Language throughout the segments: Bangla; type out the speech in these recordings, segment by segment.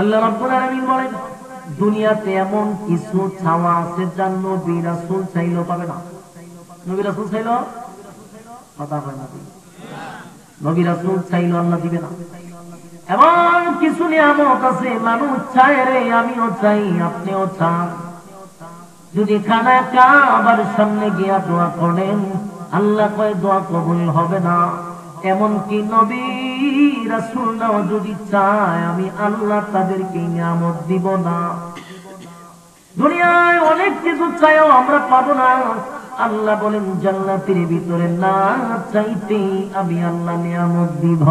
আল্লাহ রাব্বুল আলামিন বলেন দুনিয়াতে এমন কিছু চাওয়া আছে যা নবী রাসূল চাইলেও পাবে না। নবী রাসূল চাইলেও কথা হয় না, নবী রাসূল চাইলেও আল্লাহ দিবে না। এমন কিছু নিয়ামত আছে মানুষ চায় রে, আমিও চাই, আপনিও চান। যদি খানা কাবার সামনে গিয়া দোয়া করেন, আল্লাহ কয় দোয়া কবুল হবে না। এমনকি নবী রাসূলরাও যদি চায়, আমি আল্লাহ তাদেরকে নিয়ামত দিব না। দুনিয়ায় অনেক কিছু চাইও আমরা পাবো না। আল্লাহ বলেন জান্নাতের ভিতরে না চাইতেই আমি আল্লাহ নিয়ামত দিব।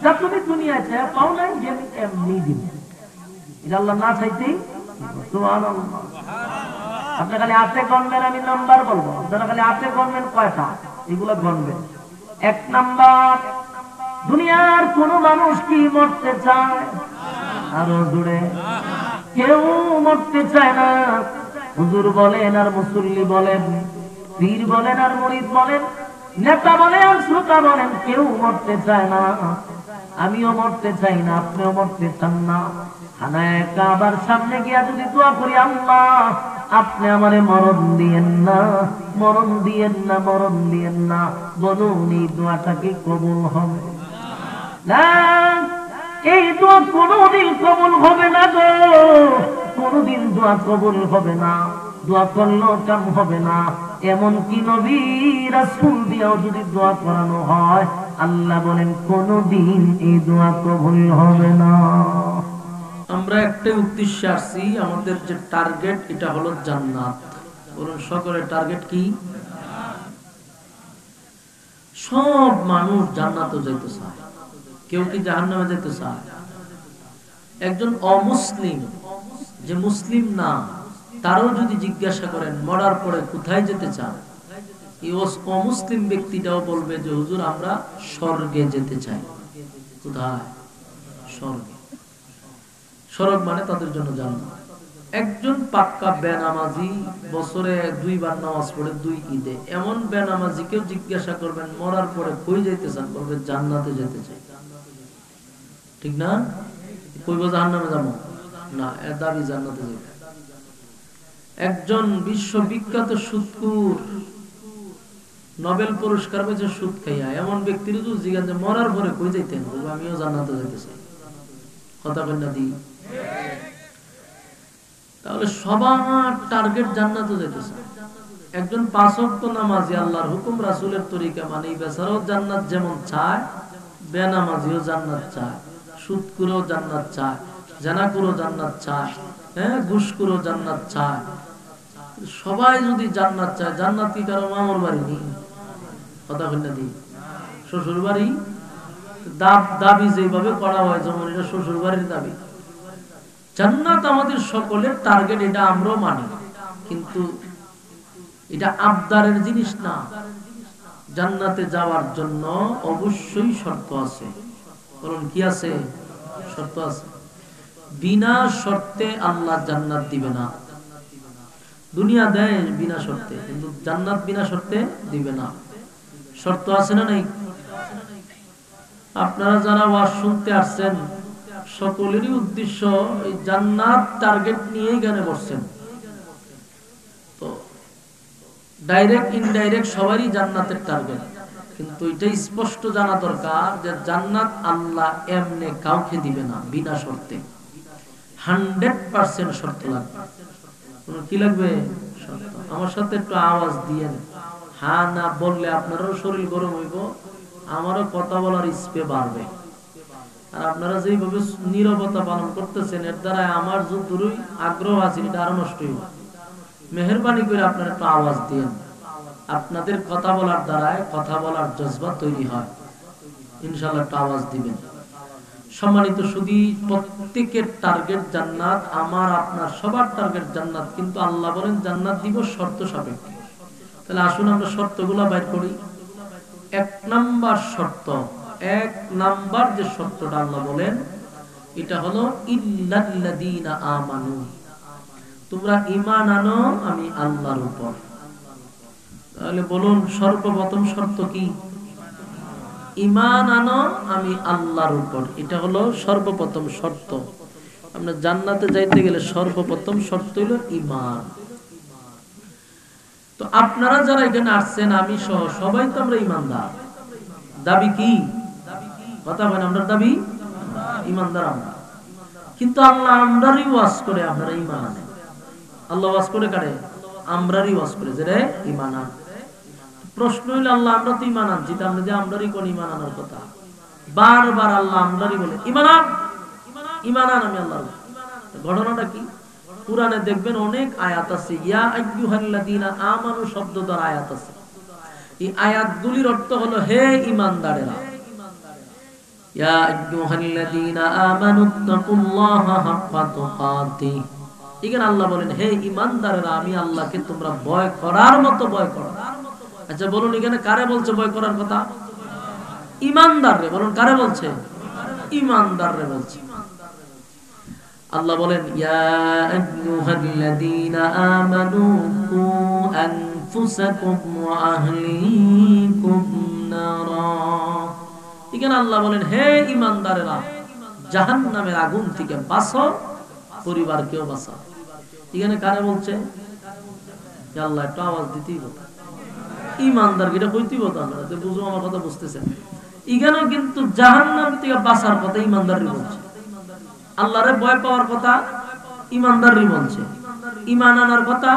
যা তুমি দুনিয়ায় চাই পাও নাই, যে আমি এমনি দিব, এটা আল্লাহ না চাইতেই। সুবহানাল্লাহ। আপনি খালি হাতে গণবেন, আমি নাম্বার বলবো, আপনারা খালি হাতে গণবেন কয়টা, এগুলো গণবেন। 1 নাম্বার, দুনিয়ার কোন মানুষ কি মরতে চায়? আরো জোরে। কেউ মরতে চায় না। হুজুর বলেন আর মুসল্লি বলেন, পীর বলেন আর মুরিদ বলেন, নেতা বলেন আর শ্রোতা বলেন, কেউ মরতে চায় না। আমিও মরতে চাই না, আপনিও মরতে চান না। খানায়ে কাবার সামনে গিয়া যদি দোয়া করি, আল্লাহ আপনি আমারে মরণ দিয়েন না, মরণ দিয়েন না, মরণ দিয়েন না, বলুন এই দোয়াটা কি কবুল হবে? না, এই দোয়া কোনদিন কবুল হবে না গো, কোনদিন দোয়া কবুল হবে না। দোয়া করলেও কাম হবে না। এমনকি নবী রাসূল দিয়েও যদি দোয়া করানো হয়, আল্লাহ বলেন কোনদিন এই দোয়া কবুল হবে না। আমরা একটাই উদ্দেশ্যে আসছি, আমাদের যে টার্গেট এটা হলো জান্নাত। বলুন সকলের টার্গেট কি? সব মানুষ জান্নাতে যেতে চায়, কেউ কি জাহান্নামে যেতে চায়? একজন অমুসলিম যে মুসলিম না, তারও যদি জিজ্ঞাসা করেন মরার পরে কোথায় যেতে চান, এই অমুসলিম ব্যক্তিটাও বলবে যে হুজুর আমরা স্বর্গে যেতে চাই। কোথায়? স্বর্গে। স্বর্গ মানে তাদের জন্য জান্নাত। একজন পাক্কা বেনামাজি, বছরে 2 বার নামাজ পড়ে 2 ঈদে, এমন বেনামাজিকেও জিজ্ঞাসা করবেন মরার পরে কই যাইতে চান, বলবে জান্নাতে যেতে চাই। ঠিক না? কইব জাহান্নামে যাবো না, এর দাবি জান্নাতে যাবে। একজন বিশ্ববিখ্যাত সুদখোর, নোবেল পুরস্কার পেয়েছে সুদ খাইয়া, এমন ব্যক্তির যদি জিজ্ঞাসা মরার পরে কই যাইতেন, বলবে আমিও জান্নাতে যেতে চাই। কথা বলেন না দি? তাহলে সবার টার্গেট জান্নাতে যেতে চায়। একজন 5 ওয়াক্ত নামাজি, আল্লাহর হুকুম রাসূলের তরিকা মানে, এই বেচারাও জান্নাত যেমন চায়, বেনামাজিও জান্নাত চায়, সুদখোরও জান্নাত চায়, জানাকুরও জান্নাত চায়, ঘুষখোরও জান্নাত চায়। সবাই যদি জান্নাত চায়, জান্নাত কি কারো মামার বাড়ি নেই? কথা বলেন না দি? শ্বশুর বাড়ি দাবি যেভাবে করা হয় যেমন এটা শ্বশুর বাড়ির দাবি। জান্নাত আমাদের সকলের টার্গেট, এটা আমরাও মানি, কিন্তু এটা আবদারের জিনিস না। জান্নাতে যাওয়ার জন্য অবশ্যই শর্ত আছে। বলুন কি আছে? শর্ত আছে। বিনা শর্তে আল্লাহ জান্নাত দিবে না। দুনিয়া দেয় বিনা শর্তে, কিন্তু জান্নাত বিনা শর্তে দিবে না। শর্ত আছে না নাই? আপনারা যারা ওয়াজ শুনতে আসছেন, সকলেরই উদ্দেশ্য এই জান্নাত টার্গেট নিয়ে এখানে বসছেন। তো ডাইরেক্ট ইনডাইরেক্ট সবারই জান্নাতের টার্গেট, কিন্তু এটা স্পষ্ট জানা দরকার যে জান্নাত আল্লাহ এমনি কাউকে দিবে না বিনা শর্তে। 100% শর্ত লাগবে। কি লাগবে? শর্ত। আমার সাথে একটু আওয়াজ দিয়েন, হ্যাঁ না বললে আপনারও শরীর গরম হইব, আমারও কথা বলার স্পে বাড়বে। আর আপনারা যেভাবে নীরবতা পালন করতেছেন, এর দ্বারা আমার যতটুকুই আগ্রহ আছে এটা আরো নষ্ট হইব। মেহেরবানি করে আপনারা একটু আওয়াজ দিয়েন। আপনাদের কথা বলার দ্বারায় কথা বলার জজবা তৈরি হয়। ইনশাআল্লাহ একটু আওয়াজ দিবেন। সম্মানিত সুধী, প্রত্যেকের টার্গেট জান্নাত, আমার আপনার সবার টার্গেট জান্নাত, কিন্তু আল্লাহ বলেন জান্নাত দিব শর্ত সাপেক্ষে। তাহলে আসুন আমরা শর্তগুলো বাইর করি। 1 নাম্বার শর্ত, 1 নাম্বার যে শর্তটা আল্লাহ বলেন, এটা হলো ইল্লাল্লাযীনা আমানু, তোমরা ঈমান আনো আমি আল্লাহর উপর। তাহলে বলুন সর্বপ্রথম শর্ত কি? ঈমান আনো আমি আল্লাহর উপর, এটা হলো সর্বপ্রথম শর্ত। আমরা জান্নাতে যাইতে গেলে সর্বপ্রথম শর্ত হলো ঈমান। তো আপনারা যারা এখানে আসছেন, আমি সহ সবাই তো আমরা ঈমানদার। দাবি কি? কথা বলেন, আমরা দাবি ঈমানদার আমরা। কিন্তু আল্লাহ আমরারই ওয়াজ করে আপনারা ঈমান আনেন। আল্লাহ ওয়াজ করে কারে? আমরারই ওয়াজ করে যে রে ঈমান আন। প্রশ্ন হইল, আল্লাহ আমরা তো ঈমান আনছি, তা আমরা যে আমরারই কোন ঈমান আনার কথা? বারবার আল্লাহ আমরারই বলে ঈমান আন, ঈমান আন আমি আল্লাহর। ঘটনাটা কি? কুরআনে দেখবেন অনেক আয়াত আছে ইয়া আইয়ুহাল্লাযীনা আমানু শব্দ দ্বারা আয়াত আছে। এই আয়াতগুলির অর্থ হলো হে ঈমানদারেরা। ইয়া আইয়ুহাল্লাযীনা আমানুত্তাকুল্লাহা হাক্কা তুকাতিহ। এখানে আল্লাহ বলেন হে ঈমানদারেরা, আমি আল্লাহকে তোমরা ভয় করার মতো ভয় করো। আচ্ছা বলুন, এখানে কারে বলছে ভয় করার কথা? ঈমানদাররে। বলুন কারে বলছে? ঈমানদাররে বলছে। আল্লাহ বলেন ইয়া আইয়ুহাল্লাযীনা আমানু কু আনফুসাকুম ওয়া আহলিকুম নারা। এখানে আল্লাহ বলেন হে ঈমানদারেরা, জাহান্নামের আগুন থেকে বাঁচো, পরিবারকেও বাঁচাও। এখানে কারে বলছে? আল্লাহ একটু আওয়াজ দিতেই হবে। ঈমানদার এটা কইতেই হতো, আমরা তো বুঝো আমার কথা বুঝতেছেন। এখানেও কিন্তু জাহান্নাম থেকে বাঁচার কথা ঈমানদারই বলছে। আল্লাহরে ভয় পাওয়ার কথা ঈমানদারই বলছে। ঈমান আনার কথা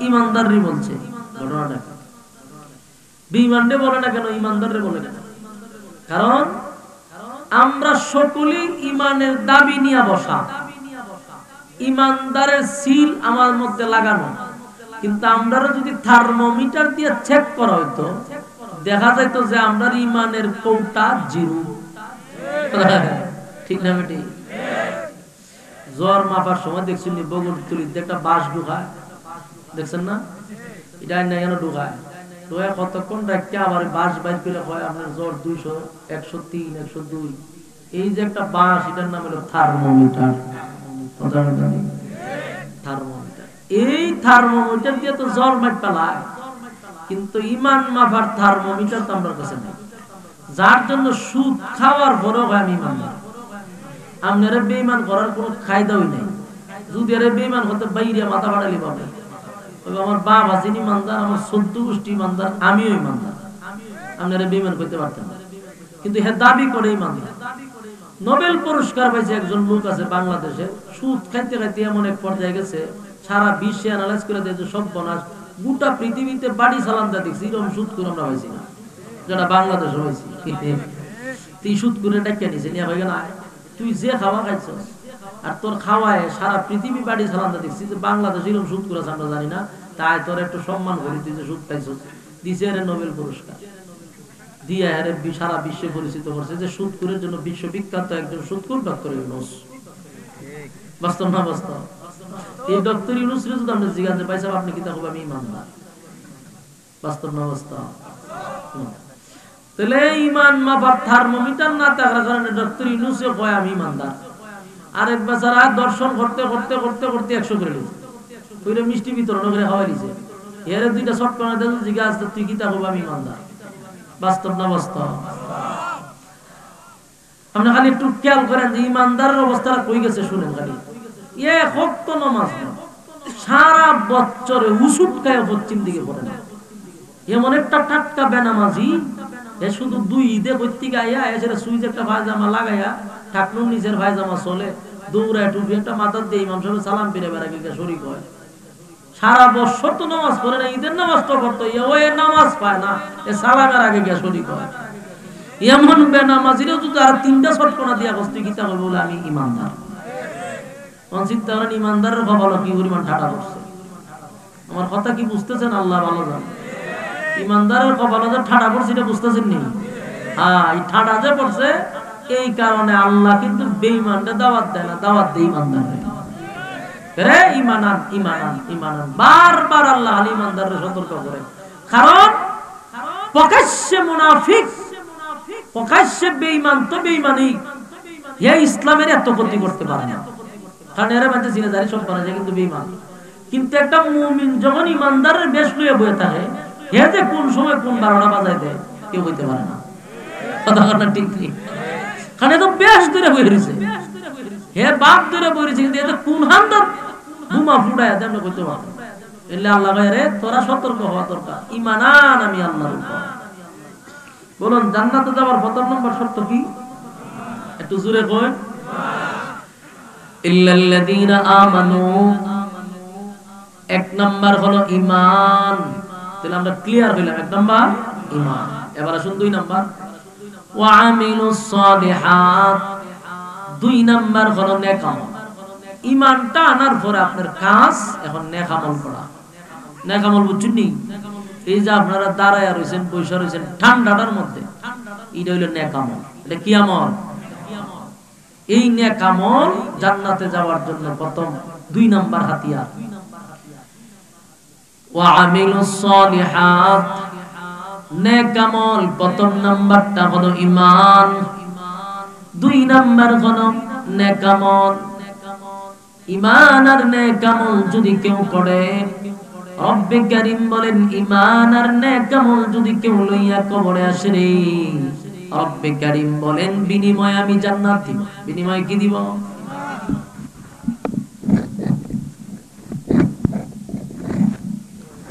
ঈমানদারই বলছে। ঘটনাটা কি? বেঈমানরে বলে না কেন, ঈমানদাররে বলে কেন? কারণ আমরা সকলেই ঈমানের দাবি নিয়ে বসা, ঈমানদারের সিল আমার মধ্যে লাগানো। কিন্তু আমরা যদি থার্মোমিটার দিয়ে চেক করা হইতো, দেখা যাইতো যে আমরা ঈমানের কোটা জিরো। ঠিক না বেটি? জ্বর মাপার সময় দেখছেন বগরতুলিতে একটা বাঁশ ঢুকায়, দেখছেন না? এটা না কেন ঢুকায়? ঢুকায় কতক্ষণ রাখতে আবার বাঁশ বাইর করে হয় আপনার জ্বর 200, 103, 102। এই যে একটা বাঁশ, এটার নাম হলো থার্মোমিটার। থার্মোমিটার। এই থার্মোমিটার দিয়ে তো জ্বর মাইট পালায়, কিন্তু ঈমান মাপার থার্মোমিটার তো আমার কাছে নেই। যার জন্য সুদ খাওয়ার পরেও হয় আমি ঈমানদার। আপনারা বেঈমান করার কোনো কায়দাই নাই। যদি আরে বেঈমান হতে বাইরে মাথা বাড়ালি পাবে, আমার বাপ আছেন ঈমানদার, আমার 14 গোষ্ঠী ঈমানদার, আমিও ঈমানদার। আপনারা বেঈমান করতে পারতেন না, কিন্তু হে দাবি করে ঈমানদার। নোবেল পুরস্কার পাইছে একজন লোক আছে বাংলাদেশে, সুদ খাইতে খাইতে এমন এক পর্যায়ে গেছে, সারা বিশ্বে অ্যানালাইজ করে দিয়েছে সব বনাস, গোটা পৃথিবীতে বাড়ি চালান দা দেখছি এরকম সুদ করে আমরা হয়েছি না, যেটা বাংলাদেশে হয়েছি। তুই সুদ করে ডাক্কা নিছে নিয়ে হয়ে গেল, তুই যে খাওয়া খাইছস আর তোর খাওয়ায় সারা পৃথিবী বাড়ি চালানটা দেখছি, যে বাংলাদেশ এরকম সুদ করেছে আমরা জানি না, তাই তোর একটু সম্মান করি, তুই যে সুদ খাইছস। দিছে এর নোবেল পুরস্কার দিয়ে এর সারা বিশ্বে পরিচিত করছে যে সুদখোরের জন্য বিশ্ববিখ্যাত একজন সুদখোর ডক্টর ইউনূস। বাস্তব না বাস্তব? এই ডক্টর ইউনূসের যদি আমরা জিজ্ঞাসা পাইছাম আপনি কি তা হবে আমি ঈমানদার? বাস্তব না বাস্তব? তাহলে ঈমান মাপার থার্মোমিটার না থাকার কারণে ডক্টর ইউনূসও কয় আমি ঈমানদার। আরেক বেচারা দর্শন করতে করতে করতে করতে 100 করে লিছে, কইরে মিষ্টি বিতরণ করে খাওয়াই লিছে। এর দুইটা শর্ট করে দেন, জিজ্ঞাসা তুই কি তা হবে আমি ঈমানদার? বাস্তব না বাস্তব? আপনি খালি একটু খেয়াল করেন যে ঈমানদারের অবস্থাটা কই গেছে শুনেন। খালি এক ওয়াক্ত নামাজ সারা বছরে উসুট খায় পশ্চিম দিকে পড়ে না, এমন একটা টাটকা বেনামাজি, এ শুধু 2 ঈদে কইতে গাইয়া এসে সুইজ একটা পায়জামা লাগাইয়া ঠাকুর নিজের পায়জামা চলে দৌড়ায় টুপি একটা মাথার দিয়ে ইমাম সাহেব সালাম ফিরে বেড়া গিয়ে শরীক হয়। সারা বছর তো নামাজ পড়ে না, ঈদের নামাজ তো পড়তো, ওই নামাজ পায় না, এ সালামের আগে গিয়ে শরীক হয়। এমন বেনামাজিরও যদি আর 3টা শটকনা দিয়া বসতে গীতা বলবো বলে আমি ঈমানদার। চিন্তা করেন ঈমানদারের ভালো কি পরিমাণ ঠাটা করছে। আমার কথা কি বুঝতেছেন? আল্লাহ ভালো জানে। ঈমানদারের কপালে যে ঠাডা পড়ছে এটা বুঝতেছেন নি? হ্যাঁ, এই ঠাডা যে পড়ছে এই কারণে আল্লাহ কিন্তু বেঈমানকে দাওয়াত দেয় না, দাওয়াত দেয় ঈমানদারকে। রে ঈমানান ঈমানান ঈমানান, বারবার আল্লাহ আল ঈমানদারকে সতর্ক করে। কারণ প্রকাশ্যে মুনাফিক, প্রকাশ্যে বেঈমান তো বেঈমানই, এই ইসলামের এত ক্ষতি করতে পারে না। কারণ এরা মাঝে চিনে জানি সব করা যায় কিন্তু বেঈমান। কিন্তু একটা মুমিন যখন ঈমানদারের বেশ লইয়া বয়ে থাকে, হে যে কোন সময় কোন 12টা বাজায় দেয় কেউ বলতে পারে না। কথা কথা ঠিক নেই খানে তো বেশ দূরে বই রইছে হে বাপ দূরে বই রইছে কিন্তু এটা কোন হান্দার বোমা ফুটায় দেন কইতে পারো এলে আল্লাহ ভাই রে তোরা সতর্ক হওয়া দরকার ঈমান আন আমি আল্লাহর উপর বলুন জান্নাতে যাওয়ার প্রথম নম্বর শর্ত কি একটু জোরে কই ইল্লাল্লাযীনা আমানু এক নাম্বার হলো ঈমান তাহলে আমরা ক্লিয়ার হইলাম এক নাম্বার ঈমান এবার আসুন দুই নাম্বার ওয়া আমিলুস সালিহাত দুই নাম্বার হলো নেক আমল ঈমানটা আনার পরে আপনার কাজ এখন নেক আমল করা নেক আমল বুঝছেন নি এই যে আপনারা দাঁড়ায়া রইছেন পয়সা রইছেন ঠান্ডাটার মধ্যে এটা হইলো নেক আমল এটা কি আমল এই নেক আমল জান্নাতে যাওয়ার জন্য প্রথম দুই নাম্বার হাতিয়ার ওয়া আমিলুস সালিহাত নেক আমল প্রথম নাম্বারটা হলো ঈমান দুই নাম্বার হলো নেক আমল ঈমান আর নেক আমল যদি কেউ করে রব্বে কারীম বলেন ঈমান আর নেক আমল যদি কেউ লইয়া কবরে আসে রে রব্বে কারীম বলেন বিনিময় আমি জান্নাত দিব বিনিময় কি দিব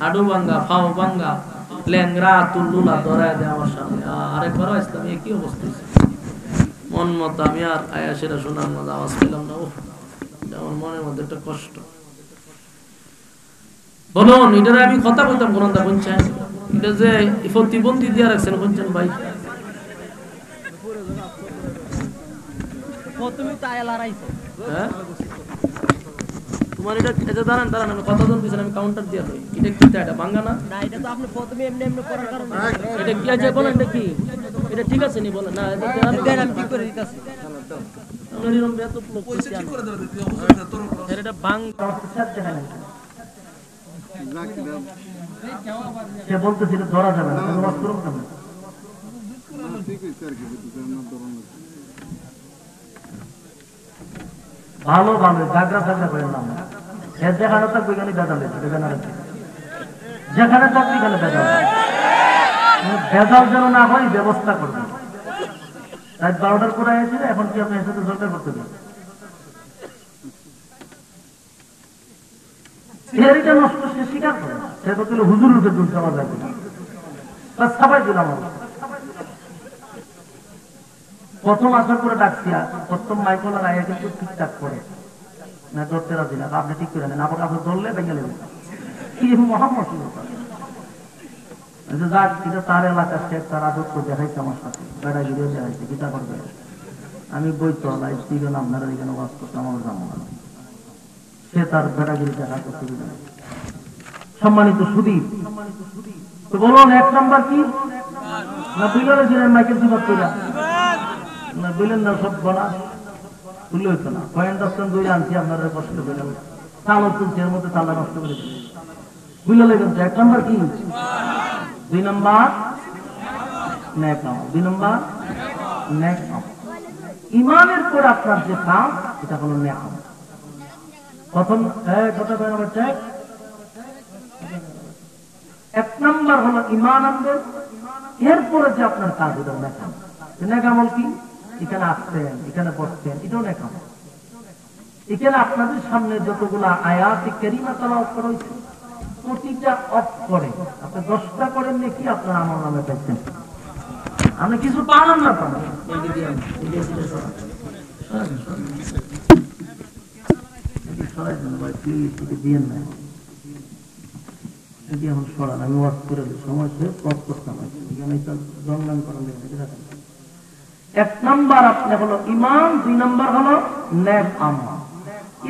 আডু ভাঙ্গা ফাও ভাঙ্গা লেংরা তুলুলা ধরায় দেয় আমার সামনে আরেকবার ইসলামী কি অবস্থা মন মতো আমি আর আয়াসেরা শোনার মতো আওয়াজ পেলাম না আমার মনের মধ্যে একটা কষ্ট বলুন এটারে আমি কথা বলতাম কোনটা বলছেন এটা যে প্রতিবন্ধী দিয়ে রাখছেন বলছেন ভাই হ্যাঁ তোমার এটা এটা দাঁড়ান দাঁড়ান আমি কথা জন দিয়েছেন আমি কাউন্টার দিয়ে দেই এটা কি এটা ভাঙা না না এটা তো আপনি প্রথমে এমনি এমনি করার কারণে এটা কি আছে বলেন এটা কি এটা ঠিক আছে নি বলেন না এটা আমি ঠিক করে দিতেছি আমরা এরকম এত লোক পয়সা ঠিক করে দেবে তুই অবশ্যই তোর এটা ভাঙ সে বলতেছিল ধরা যাবে না আমি ওয়াজ করব কেন ভালো ভালো জাগরা জাগরা করে নাম এর যেখানে থাকবে এখানে বেজাল যেখানে থাকবে এখানে বেজাল বেজাল যেন না হয় ব্যবস্থা করবে রাত 12টার পরে এসেছিল এখন কি আপনি এসে তো জলটা করতে দেবেন এটা নষ্ট সে স্বীকার করে সে তো তুলে হুজুর উঠে তুলতে আমার লাগবে না সবাই দিলাম প্রথম আসার করে ডাকছি প্রথম মাইকলার আয়া কিন্তু ঠিকঠাক করে না ধরতে রাজি না আপনি ঠিক করে নেন আবার আপনি ধরলে ভেঙে নেবেন কি মহাম্মদ যাক এটা তার এলাকার শেখ তার আদর্শ দেখাইছে আমার সাথে বেড়া গিয়ে দেখাইছে কিতা করবে আমি বই তো লাইভ টিভি আপনারা এখানে ওয়াজ করতে আমার জানো না সে তার বেড়াগিরি দেখা করতে সম্মানিত সুদী তো বলুন এক নাম্বার কি না বুঝলে ছিলেন মাইকেল সিবাদ কইরা না বললেন না সব বলা তুলে হইতো না পয়েন্ট অপশন দুই আনছি আপনারা কষ্ট করে তালও তুলছে এর মধ্যে তালা নষ্ট করে দিচ্ছে বুঝলে লেগেন এক নাম্বার কি দুই নাম্বার নেক আমল দুই নাম্বার নেক আমল ঈমানের পর আপনার যে কাজ এটা হলো নেক আমল প্রথম কথা বলা চাই এক নাম্বার হলো ঈমান আনবেন এরপরে যে আপনার কাজ এটা নেক আমল নেক আমল কি এখানে আসছেন এখানে বসছেন এটাও নেক আমল এখানে আপনাদের সামনে যতগুলা আয়াত কারিমা তেলাওয়াত করা হয়েছে প্রতিটা অফ করে আপনি 10টা করেন নাকি আপনার আমল নামে পাচ্ছেন আপনি কিছু পাবেন না পাবেন আমি ওয়াজ করে সময় শেষ ওয়াজ করতাম জংলান করা এক নাম্বার আপনি হলো ঈমান দুই নাম্বার হলো নেক আমল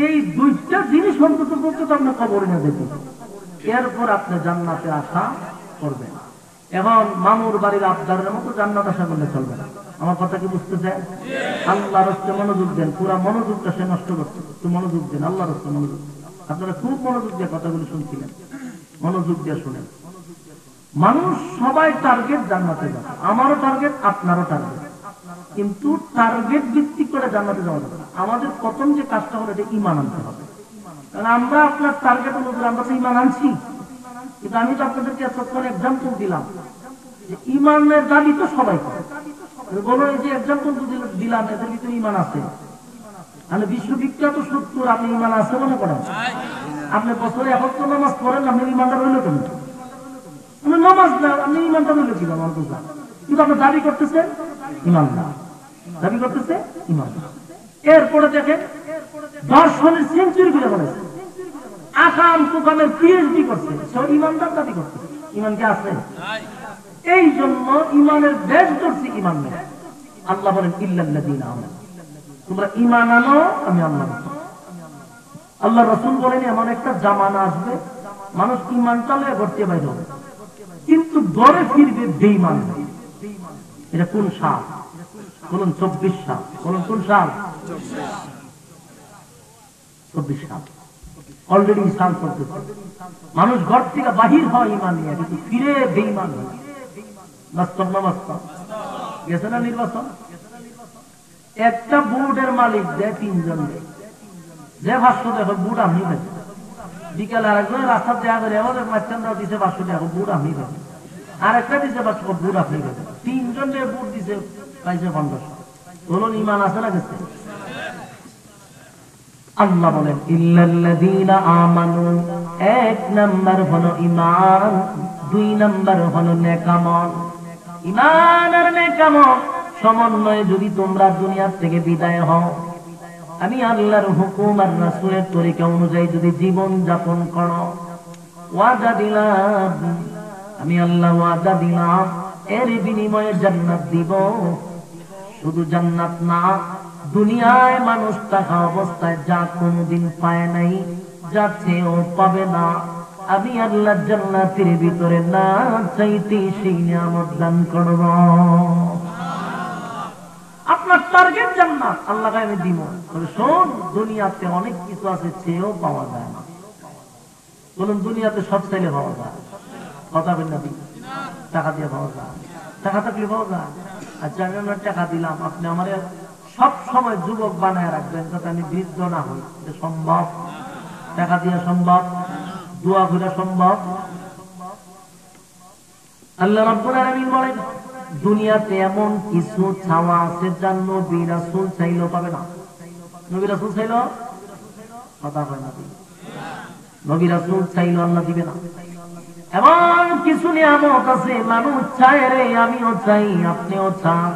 এই দুইটা জিনিস অন্তত পর্যন্ত আপনি কবরে না দেখবেন এরপর আপনি জান্নাতে আশা করবেন এখন মামুর বাড়ির আবদারের মতো জান্নাত আশা করলে চলবে না আমার কথা কি বুঝতে চাই আল্লাহর রাস্তে মনোযোগ দেন পুরা মনোযোগটা সে নষ্ট করছে একটু মনোযোগ দেন আল্লাহর রাস্তে মনোযোগ আপনারা খুব মনোযোগ দিয়ে কথাগুলো শুনছিলেন মনোযোগ দিয়ে শুনেন মানুষ সবাই টার্গেট জান্নাতে যাবে আমারও টার্গেট আপনারও টার্গেট কিন্তু টার্গেট ভিত্তিক করে জান্নাতে যাওয়া যাবে না আমাদের প্রথম যে কাজটা হলো এটা ঈমান আনতে হবে কারণ আমরা আপনার টার্গেট অনুযায়ী আমরা তো ঈমান আনছি কিন্তু আমি তো আপনাদেরকে এতক্ষণ এক্সাম্পল দিলাম যে ঈমানের দাবি তো সবাই করে বলো এই যে এক্সাম্পল দিলাম এদের ভিতরে ইমান আছে, তাহলে বিশ্ববিখ্যাত সত্তর আপনি ইমান আছে মনে করেন? আপনি বছরে এখন তো নামাজ পড়েন, আপনি ইমানটা রইল কেন? নামাজ না, আপনি ইমানটা রইল কি আমার বোঝা? কিন্তু আপনি দাবি করতেছে ইমানদার, দাবি করতেছে ইমানদার। এরপরে দেখেন দর্শনের সেঞ্চুরি করে বলেছে, আকাম কুকামের পিএইচডি করছে, সে ইমানদার দাবি করতেছে। ইমান কি আছে? এই জন্য ইমানের বেশ ধরছি ইমান নেই। আল্লাহ বলেন ইল্লাল্লাযীনা আমানু, তোমরা ইমান আনো আমি আল্লাহ। আল্লাহ রাসূল বলেন এমন একটা জামানা আসবে মানুষ ইমানটা লয়ে ঘর থেকে বাইরে হবে, কিন্তু ঘরে ফিরবে বেঈমান। এটা কোন সাল? বলুন 24 সাল। বলুন কোন সাল? 24 সাল। অলরেডি সাল চলতেছে। মানুষ ঘর থেকে বাহির হয় ইমান নিয়ে, কিন্তু ফিরে বেঈমান হয়। বাস্তব না বাস্তব? গেছে না নির্বাচন? একটা বোর্ডের মালিক দেয় 3 জন, যে 500 টাকা বুট আমি পাইছি, বিকালে আরেকজন রাস্তা দেওয়া করে আমাদের মাঝখানটাও দিচ্ছে 500 টাকা বুট আমি পাইছি, আরেকটা দিচ্ছে 500 বুট আপনি পাইছেন, 3 জন বুট দিচ্ছে পাইছে 1500। বলুন ইমান আছে না গেছে? আল্লাহ বলেন ইল্লাল্লাযীনা আমানু, 1 নাম্বার হলো ইমান, 2 নাম্বার হলো নেকামল। ইমান আর নেকামল সমন্বয়ে যদি তোমরা দুনিয়া থেকে বিদায় হও, আমি আল্লাহর হুকুম আর রাসূলের তরিকা অনুযায়ী যদি জীবন যাপন করো, ওয়াদা দিলাম, আমি আল্লাহ ওয়াদা দিলাম এর বিনিময়ে জান্নাত দিব। শুধু জান্নাত না, দুনিয়ায় মানুষ থাকা অবস্থায় যা কোনোদিন পায় নাই, যা চেয়েও পাবে না, আমি আল্লাহ জান্নাতের ভিতরে না চাইতে সেই নিয়ামত দান করব। আপনার টার্গেট জান্নাত, আল্লাহকে আমি দিব। তবে শোন, দুনিয়াতে অনেক কিছু আছে চেয়েও পাওয়া যায় না। বলুন দুনিয়াতে সব চাইলে পাওয়া যায়? কথা বলেন না? টাকা দিয়ে পাওয়া যায়? টাকা থাকলে পাওয়া যায়? আচ্ছা আমি আপনার টাকা দিলাম, আপনি আমার সব সময় যুবক বানায় রাখবেন যাতে আমি বৃদ্ধ না হই, এটা সম্ভব? টাকা দিয়ে সম্ভব? দোয়া করে সম্ভব? আল্লাহ রাব্বুল আলামিন বলেন দুনিয়াতে এমন কিছু চাওয়া আছে যা নবী রাসূল চাইলেও পাবে না। নবী রাসূল চাইলেও কথা হয় না, নবী রাসূল চাইলেও আল্লাহ দিবে না। এমন কিছু নিয়ামত আছে মানুষ চায় রে, আমিও চাই, আপনিও চান।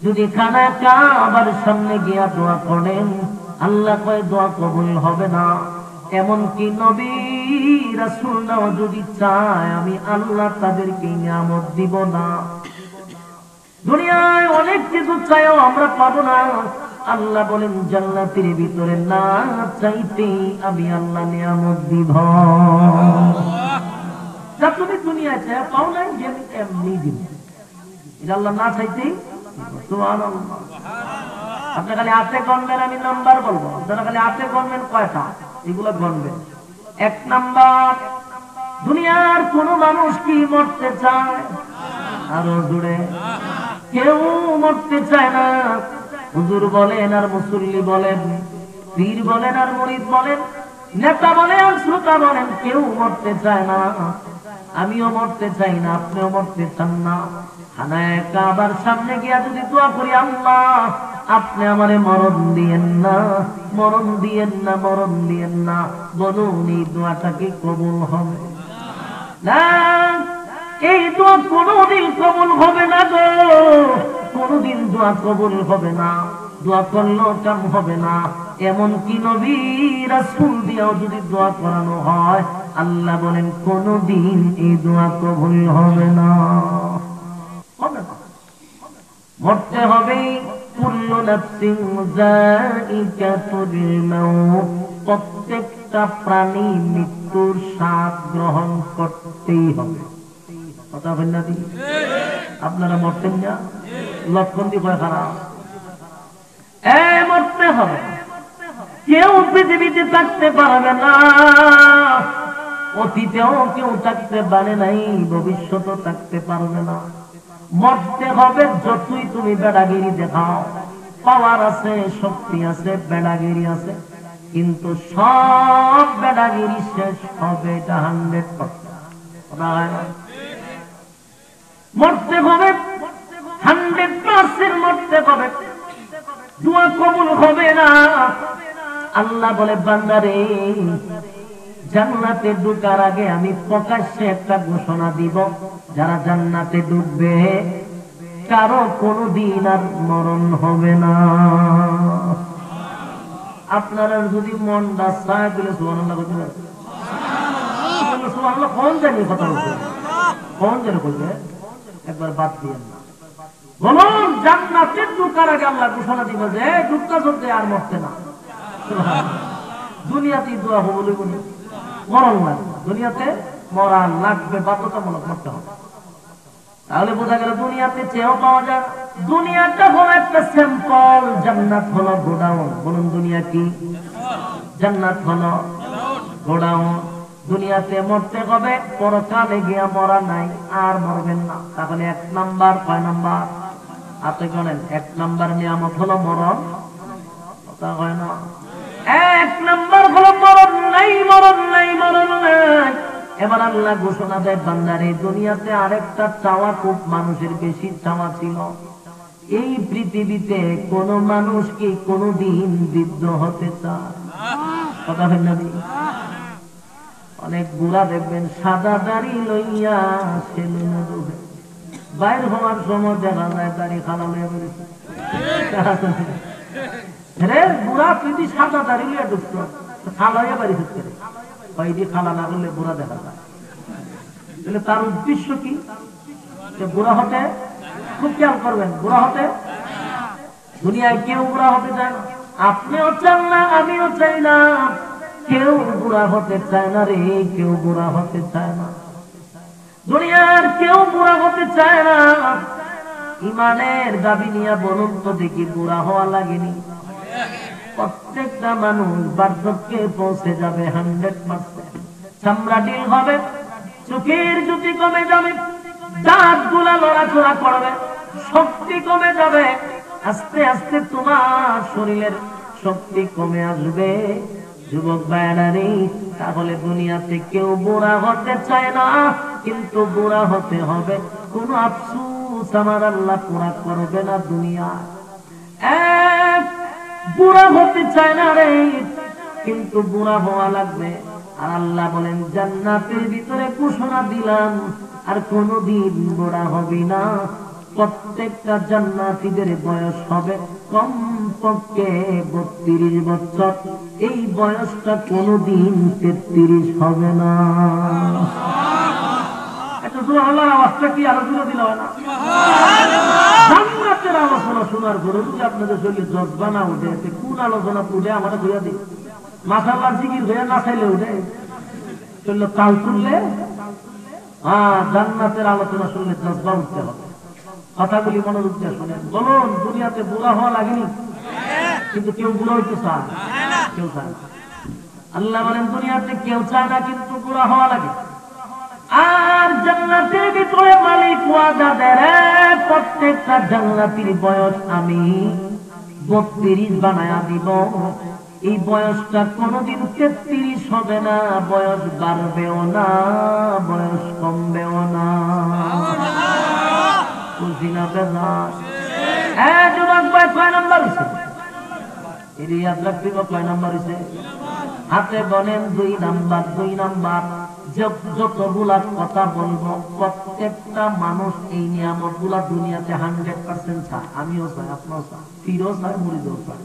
যদি খানা কাবার সামনে গিয়া দোয়া করেন, আল্লাহ কয় দোয়া কবুল হবে না। এমনকি নবী রাসূলরাও যদি চায়, আমি আল্লাহ তাদেরকে নিয়ামত দিব না। দুনিয়ায় অনেক কিছু চাইও আমরা পাবো না। আল্লাহ বলেন জান্নাতের ভিতরে না চাইতে আমি আল্লাহ নিয়ামত দিব। যা তুমি দুনিয়ায় চাই পাও নাই, যে আমি এমনি দিব, এটা আল্লাহ না চাইতেই। সুবহানাল্লাহ। আপনি খালি হাতে গণবেন, আমি নাম্বার বলবো, আপনারা খালি হাতে গণবেন কয়টা, এগুলো গণবেন। 1 নাম্বার, দুনিয়ার কোন মানুষ কি মরতে চায়? আরো জুড়ে কেউ মরতে চায় না। হুজুর বলেন আর মুসল্লি বলেন, পীর বলেন আর মুরিদ বলেন, নেতা বলেন আর শ্রোতা বলেন, কেউ মরতে চায় না। আমিও মরতে চাই না, আপনিও মরতে চান না। খানায়ে কাবার সামনে গিয়া যদি দোয়া করি, আল্লাহ আপনি আমারে মরণ দিয়েন না, মরণ দিয়েন না, মরণ দিয়েন না, বলুন এই দোয়াটা কি কবুল হবে? না, এই দোয়া কোনদিন কবুল হবে না গো, কোনদিন দোয়া কবুল হবে না। দোয়া করলেও কাম হবে না। এমন কি নবী রাসূল দিয়েও যদি দোয়া করানো হয়, আল্লাহ বলেন কোনদিন এই দোয়া কবুল হবে না। মরতে হবে। কুল্লু নাফসিন যায়িকাতুল মাউত, প্রত্যেকটা প্রাণী মৃত্যুর স্বাদ গ্রহণ করতেই হবে। কথা বলেন না? আপনারা মরতেন না? লক্ষণ দিয়ে ভয় খারাপ। মরতে হবে। কেউ পৃথিবীতে থাকতে পারবে না, অতীতেও কেউ থাকতে পারে নাই, ভবিষ্যতেও থাকতে পারবে না। মরতে হবে। যতই তুমি বেড়াগিরি দেখাও, পাওয়ার আছে, শক্তি আছে, বেড়াগিরি আছে, কিন্তু সব বেড়াগিরি শেষ হবে, এটা 100%। মরতে হবে। 100% মরতে হবে, দোয়া কবুল হবে না। আল্লাহ বলে বান্দারে জান্নাতে ঢোকার আগে আমি প্রকাশ্যে একটা ঘোষণা দিব, যারা জান্নাতে ঢুকবে কারো কোনদিন আর মরণ হবে না। আপনারা যদি মনটা চায় দিলে সুবহানাল্লাহ বলতে পারেন। সুবহানাল্লাহ কোন জানি কথা বলছে, কোন জানি বলবে, একবার বাদ দিয়েন না। বলুন জান্নাতে ঢোকার আগে আল্লাহ ঘোষণা দিব যে ঢুকতে চলতে আর মরতে না। দুনিয়াতে দোয়া হবে বলি মরণ লাগবে, দুনিয়াতে মরা লাগবে, বাধ্যতামূলক মরতে হবে। তাহলে বোঝা গেল দুনিয়াতে চেয়েও পাওয়া যায়। দুনিয়াটা হলো একটা স্যাম্পল, জান্নাত হলো গোডাউন। বলুন দুনিয়া কি? জান্নাত হলো গোডাউন। দুনিয়াতে মরতে হবে, পরকালে গিয়া মরা নাই, আর মরবেন না। তাহলে 1 নাম্বার, কয় নাম্বার? আপনি বলেন 1 নাম্বার নিয়ামত হলো মরণ। কথা হয় না? 1 নাম্বার হলো মরণ নাই, মরণ নাই, মরণ নাই। এবার আল্লাহ ঘোষণা দেয় বান্দারে দুনিয়াতে আরেকটা চাওয়া খুব মানুষের বেশি চাওয়া ছিল। এই পৃথিবীতে কোন মানুষ কি কোনদিন বৃদ্ধ হতে চায়? কথা হয় না? অনেক বুড়া দেখবেন সাদা দাড়ি লইয়া সেলুনে ঢুকে, বাইর হওয়ার সময় দেখা যায় দাড়ি খালা লইয়া বেরিয়েছে। বুড়া তুই সাদা দাড়ি লইয়া ঢুকত, খালা লইয়া বাড়ি ঢুকতে কয়েদি খালা না করলে বুড়া দেখা যায়। তাহলে তার উদ্দেশ্য কি? যে বুড়া হতে, খুব খেয়াল করবেন, বুড়া হতে দুনিয়ায় কেউ বুড়া হতে চায় না। আপনিও চান না, আমিও চাই না, কেউ বুড়া হতে চায় না রে, কেউ বুড়া হতে চায় না। দুনিয়ার কেউ বুড়া হতে চায় না। ইমানের দাবি নিয়ে বলুন তো দেখি বুড়া হওয়া লাগেনি? প্রত্যেকটা মানুষ বার্ধক্যে পৌঁছে যাবে 100%। চামড়া ঢিল হবে, চোখের জ্যোতি কমে যাবে, দাঁত গুলা লড়াচড়া করবে, শক্তি কমে যাবে, আস্তে আস্তে তোমার শরীরের শক্তি কমে আসবে। যুবক ভাইয়েরা, তাহলে দুনিয়াতে কেউ বুড়া হতে চায় না, কিন্তু বুড়া হতে হবে। কোন আফসোস আমার আল্লাহ পুরা করবে না। দুনিয়া বুড়া হতে চায় না রে, কিন্তু বুড়া হওয়া লাগবে। আর আল্লাহ বলেন জান্নাতের ভিতরে ঘোষণা দিলাম আর কোনদিন বুড়া হবি না। প্রত্যেকটা জান্নাতীদের বয়স হবে কমপক্ষে 32 বছর। এই বয়সটা কোনদিন 33 হবে না। একটা সুবহানাল্লাহর আওয়াজটা কি আরো জোরে দিলে হয় না? জান্নাতের আলোচনা শোনার পরে যদি আপনাদের শরীরে জজ্বা না উঠে, কোন আলোচনা উঠে আমাদের ধুইয়া দিই। মাশাআল্লাহ জিকির হয়ে না চাইলে উঠে, চললো তাল তুললে জান্নাতের আলোচনা শুনলে জজ্বা উঠতে হবে। কথাগুলি মনোযোগ দিয়ে শুনেন। বলুন দুনিয়াতে বুড়া হওয়া লাগেনি, কিন্তু কেউ বুড়া হইতে চায়, কেউ চায় না। আল্লাহ বলেন দুনিয়াতে কেউ চায় না, কিন্তু বুড়া হওয়া লাগে। আর জান্নাতের ভিতরে মালিক ওয়াদা দেয় প্রত্যেকটা জান্নাতীর বয়স আমি 32 বানায়া দিব। এই বয়সটা কোনদিন 33 হবে না, বয়স বাড়বেও না, বয়স কমবেও না। বুঝিনা বেজার? যুবক ভাই কয় নাম্বার হইছে? এর ইয়াদ রাখতে কয় নাম্বার হইছে? হাতে বলেন 2 নাম্বার। 2 নাম্বার যতগুলা কথা বলবো প্রত্যেকটা মানুষ এই নিয়ামত গুলা দুনিয়াতে 100% চায়। আমিও চাই, আপনিও চাই, ফিরও চাই, মুরিদও চাই।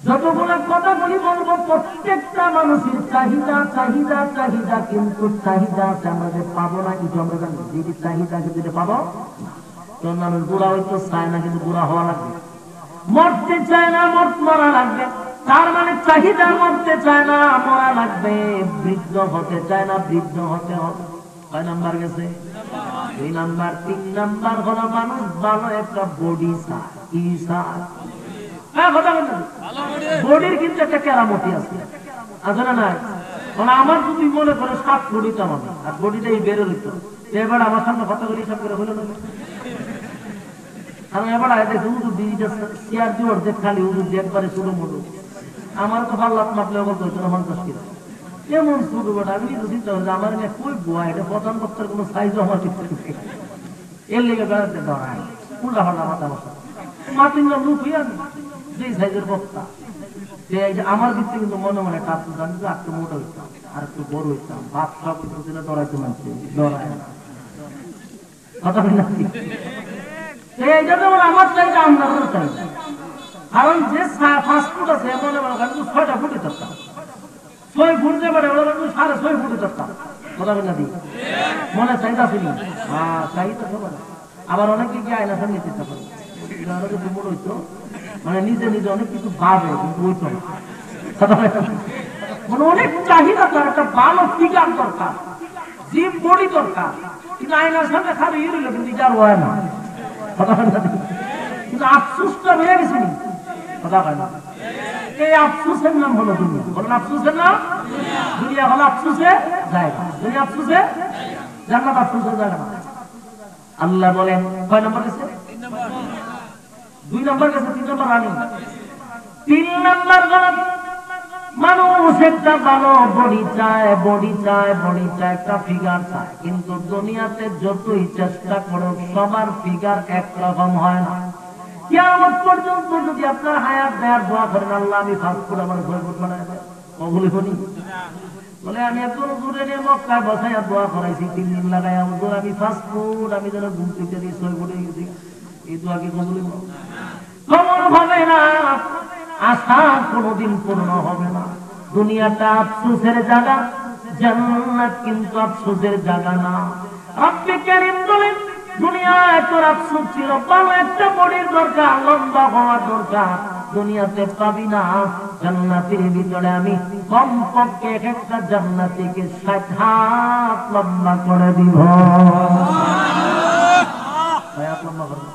যতগুলা কথা বলি বলবো প্রত্যেকটা মানুষের চাহিদা চাহিদা চাহিদা, কিন্তু চাহিদা আছে আমরা যে পাবো না কিছু আমরা জানি। যদি চাহিদা কিন্তু পাবো, তো মানুষ বুড়া হয়তো চায় না, কিন্তু বুড়া হওয়া লাগবে। মরতে চায় না, মরা লাগবে। তার মানে চাহিদা মরতে চায় না, মরা লাগবে। বৃদ্ধ হতে চায় না, বৃদ্ধ হতে হবে। 6 নাম্বার গেছে? 2 নাম্বার। 3 নাম্বার হলো মানুষ ভালো একটা বডি চায়। কি চায়? বডির কিন্তু একটা কেরামতি আছে, আছে না? নাই? আমার যদি মনে করে 7 বডিটা হবে আর বডিটাই বেরো দিত, এবার আমার সামনে কথা বলি সব করে হলো না। আমি এবার চেয়ার দিয়ে অর্ধেক খালি উজুর দিয়ে একবারে শুরু মরু। আমার তো পাল্লাত মাপলে অবস্থ হয়েছিল 50 কিলো। এমন শুরু বেটা, আমি কিন্তু চিন্তা করছি আমার কই বোয়া, এটা প্রধান বক্তার কোনো সাইজও আমার ঠিক থাকে। এর লেগে বেড়াতে ধরায় উল্টা পাল্টা মাথা বসা মাতিন লোক হইয়া যে সাইজের বক্তা আমার ভিত্তি কিন্তু মনে মনে টাপ জানি যে একটু মোটা হইতাম আর একটু বড় হইতাম ভাত সব দিলে দৌড়াইতে মানছে দৌড়ায় না কথা না এই জন্য আমার চাইটা আমরা চাই কারণ যে 5 ফুট আছে মনে মনে করেন 6টা ফুটে থাকতাম 6 ফুট যে পারে ওরা 6.5 ফুটে থাকতাম কথা বলে দিই মনে চাইতা ছিল হ্যাঁ চাইতা সবার আবার অনেকে কি আয়না সামনে চেষ্টা করে যদি বড় হইতো মানে নিজে নিজে অনেক কিছু ভাবে কিন্তু হইতো না মানে অনেক চাহিদা তার একটা ভালো ফিগার দরকার জিম বডি দরকার কিন্তু আয়নার সামনে খালি ইয়ে কিন্তু এটা আর হয় না কথা বলে কিন্তু আফসোসটা রয়ে গেছে কথা হয় না এই আফসোসের নাম হলো দুনিয়া বলেন আফসোসের নাম দুনিয়া হলো আফসোসের জায়গা দুনিয়া আফসোসের জান্নাত আফসোসের জায়গা না আল্লাহ বলেন কয় নম্বর গেছে 2 নম্বর গেছে 3 নম্বর রানি 3 নম্বর গলত মানুষ একটা ভালো বডি চায় একটা ফিগার চায় কিন্তু দুনিয়াতে যতই চেষ্টা করো সবার ফিগার একরকম হয় না কিয়ামত পর্যন্ত যদি আপনার হায়াত দেওয়ার দোয়া করেন আল্লাহ আমি ফাস্ট ফুড আমার জয়পুর বানায় দেয় কবুল হনি বলে আমি একজন হুজুরে নিয়ে মক্কায় বসাইয়া দোয়া করাইছি 3 দিন লাগাইয়া হুজুর আমি ফাস্ট ফুড আমি যেন ঘুম থেকে দিয়ে জয়পুরে গেছি এই দোয়া কি কবুল হবে না আশা কোনদিন পূর্ণ হবে না দুনিয়াটা আফসোসের জায়গা জান্নাত কিন্তু আফসোসের জায়গা না রব্বে কারীম বলেন দুনিয়ায় তোর আফসোস ছিল ভালো একটা বডির দরকার লম্বা হওয়ার দরকার দুনিয়াতে পাবি না জান্নাতের ভিতরে আমি কমপক্ষে একটা জান্নাতীকে 60 হাত লম্বা করে দিব হাত লম্বা করব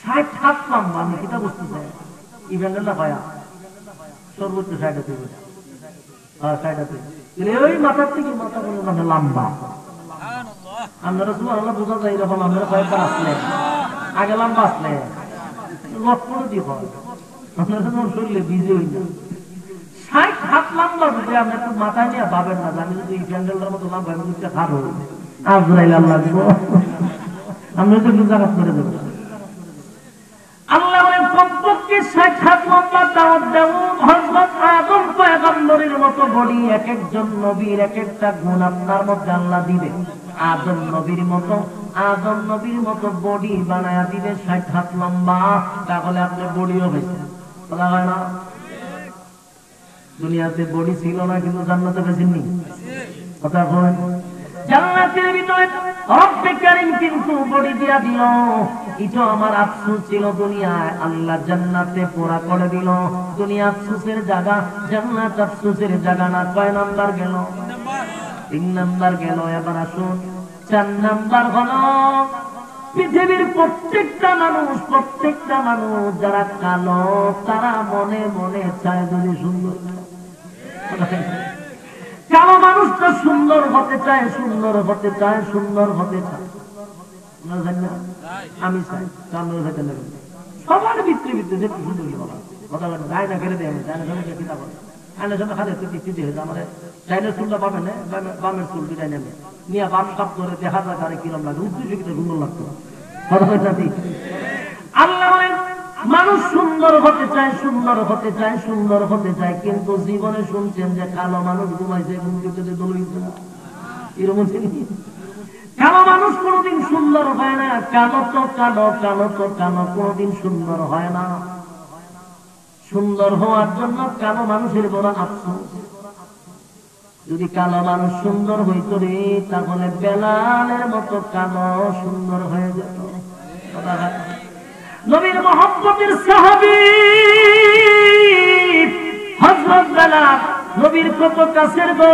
60 হাত লম্বা আমি কিটা বুঝতে চাই ইভেন্টে না পায়া সর্বোচ্চ 60 থেকে আর 60 থেকে এই মাথা থেকে মাথা পর্যন্ত লম্বা আমরা সুবহানাল্লাহ বুঝা যায় এরকম আমরা কয়েকবার আসলে আগে লম্বা আসলে লক্ষ্য দিয়ে হয় আমরা যখন শরীরে বিজি হই না 60 হাত লম্বা যদি আপনি একটু মাথায় নিয়ে ভাবেন না আমি যদি এই ক্যান্ডেলটার মতো লম্বা আমি দুটো খাবো আজরাইল আল্লাহ দিব আমরা তো জায়গা করে দেবো আল্লাহ বলেন কমপক্ষে 60 হাত লম্বা দাওয়াত দাও হযরত আদম পয়গম্বরের মতো বডি এক একজন নবীর এক একটা গুণ আপনার মধ্যে আল্লাহ দিবে আদম নবীর মতো বডি বানায়া দিবে 60 হাত লম্বা তাহলে আপনি বডিও হয়েছে কথা হয় না দুনিয়াতে বডি ছিল না কিন্তু জান্নাতে বেশিনি কথা হয় জান্নাতের ভিতরে রব্বে কারীম কিন্তু বডি দিয়া দিল এটা আমার আফসোস ছিল দুনিয়ায় আল্লাহ জান্নাতে পুরা করে দিল দুনিয়া আফসোসের জায়গা জান্নাত আফসোসের জায়গা না কয় নাম্বার গেল 3 নাম্বার গেল এবার আসুন 4 নাম্বার হলো পৃথিবীর প্রত্যেকটা মানুষ যারা কালো তারা মনে মনে চায় যদি সুন্দর কালো মানুষটা সুন্দর হতে চায় আমি চাই কালো হতে নেবেন সবার ভিতরে যে সুন্দর কথা বলেন গায়ে না ফেলে দেয় জানা সঙ্গে কিতাব আয়নার সামনে খালি একটু দৃষ্টি দিয়ে আমার ডাইনের চুলটা পাবেন না বামের চুল দুটাই নেবে নিয়ে বাম সাপ ধরে দেখা যায় তারা কিরম লাগে উদ্দেশ্য কিটা সুন্দর লাগতো কথা বলতে আল্লাহ বলেন মানুষ সুন্দর হতে চায় কিন্তু জীবনে শুনছেন যে কালো মানুষ ঘুমাইছে ঘুমতে দলিত এরকম কালো মানুষ কোনোদিন সুন্দর হয় না কালো কোনোদিন সুন্দর হয় না সুন্দর হওয়ার জন্য কালো মানুষের বড় আফসোস যদি কালো মানুষ সুন্দর হইতো রে তাহলে বেলালের মতো কালো সুন্দর হয়ে যেত নবীর মহব্বতের সাহাবী হযরত বেলাল নবীর কত কাছের গো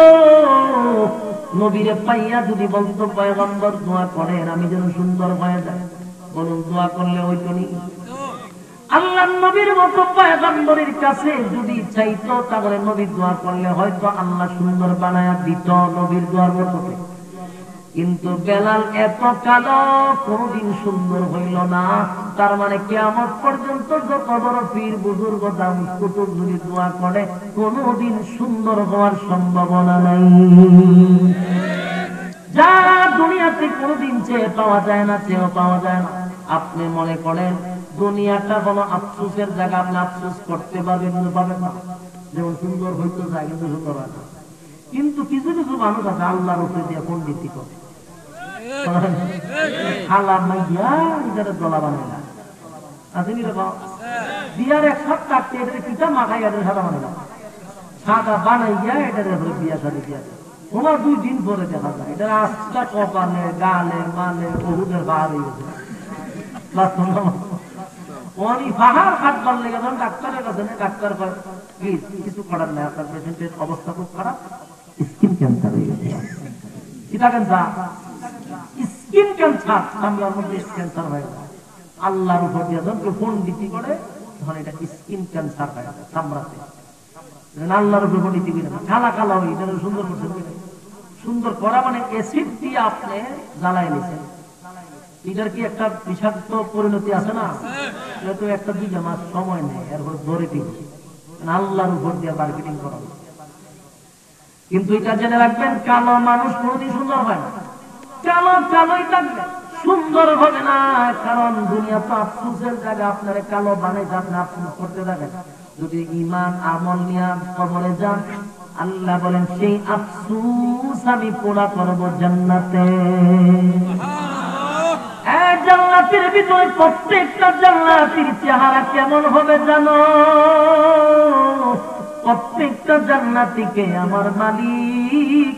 নবীরে পাইয়া যদি বলতো পয়গম্বর দোয়া করেন আমি যেন সুন্দর হয়ে যাই বলুন দোয়া করলে হইতো নি আল্লাহর নবীর মতো পয়গম্বরের কাছে যদি চাইতো তাহলে নবীর দোয়া করলে হয়তো আল্লাহ সুন্দর বানায়া দিত নবীর দোয়ার মতো কিন্তু বেলাল এত কালো কোনদিন সুন্দর হইল না তার মানে কিয়ামত পর্যন্ত যত বড় পীর বুজুর্গ দাউদ কুতুব যদি দোয়া করে কোনদিন সুন্দর হওয়ার সম্ভাবনা নাই যা দুনিয়াতে কোনদিন চেয়ে পাওয়া যায় না আপনি মনে করেন দুনিয়াটা কোনো আফসোসের জায়গা, আপনি আফসোস করতে পারবেন কিন্তু পাবেন না। যেমন সুন্দর হইতে চায় কিন্তু সুন্দর হয় না। কিন্তু কিছু কিছু মানুষ আছে আল্লাহর উপরে দিয়ে পণ্ডিতি করে, খালা মাইয়া ইদারে দলা বানায় না, আসেনি রে বাবা, বিয়ার এক সপ্তাহ এটারে পিঠা মাখাই এটারে সাদা বানায় না, সাদা বানাইয়া এটারে বিয়া শাদী দিয়া ওনার 2 দিন পরে দেখা যায় এটা আস্তা কপালে গালে মানে বহুদের বার হয়ে গেছে। পাহাড় কাটবার লেগে যখন ডাক্তারের কাছে ডাক্তার কিছু করার নাই, আপনার পেশেন্টের অবস্থা খুব খারাপ, স্কিন ক্যান্সার হয়ে গেছে। কিটা ক্যান্সার? স্কিন ক্যান্সার, চামড়ার মধ্যে ক্যান্সার হয়ে গেছে। আল্লাহর উপর দিয়ে যখন কেউ পণ্ডিতি করে তখন এটা স্কিন ক্যান্সার হয়ে যায় চামড়াতে। আল্লাহর উপর পণ্ডিতি করে না, কালা কালা হয়ে এটা সুন্দর করছেন, সুন্দর করা মানে অ্যাসিড দিয়ে আপনি জ্বালাই নিছেন, এটার কি একটা বিষাক্ত পরিণতি আছে না? এটা তো 1-2 মাস সময় নেই, এরপর ধরে ঠিক আল্লাহর উপর দিয়ে মার্কেটিং করা হবে। কিন্তু এটা জেনে রাখবেন, কালো মানুষ কোনদিন সুন্দর হয় না, কালো কালোই থাকবে, সুন্দর হবে না। কারণ দুনিয়া তো আফসোসের জায়গা, আপনারা কালো বানাইতে আপনি আফসোস করতে থাকেন। যদি ঈমান আমল নিয়ে কবরে যান, আল্লাহ বলেন সেই আফসোস আমি পুরা করব জান্নাতে। জান্নাতের ভিতরে প্রত্যেকটা জান্নাতের চেহারা কেমন হবে জানো? প্রত্যেকটা জান্নাতীকে আমার মালিক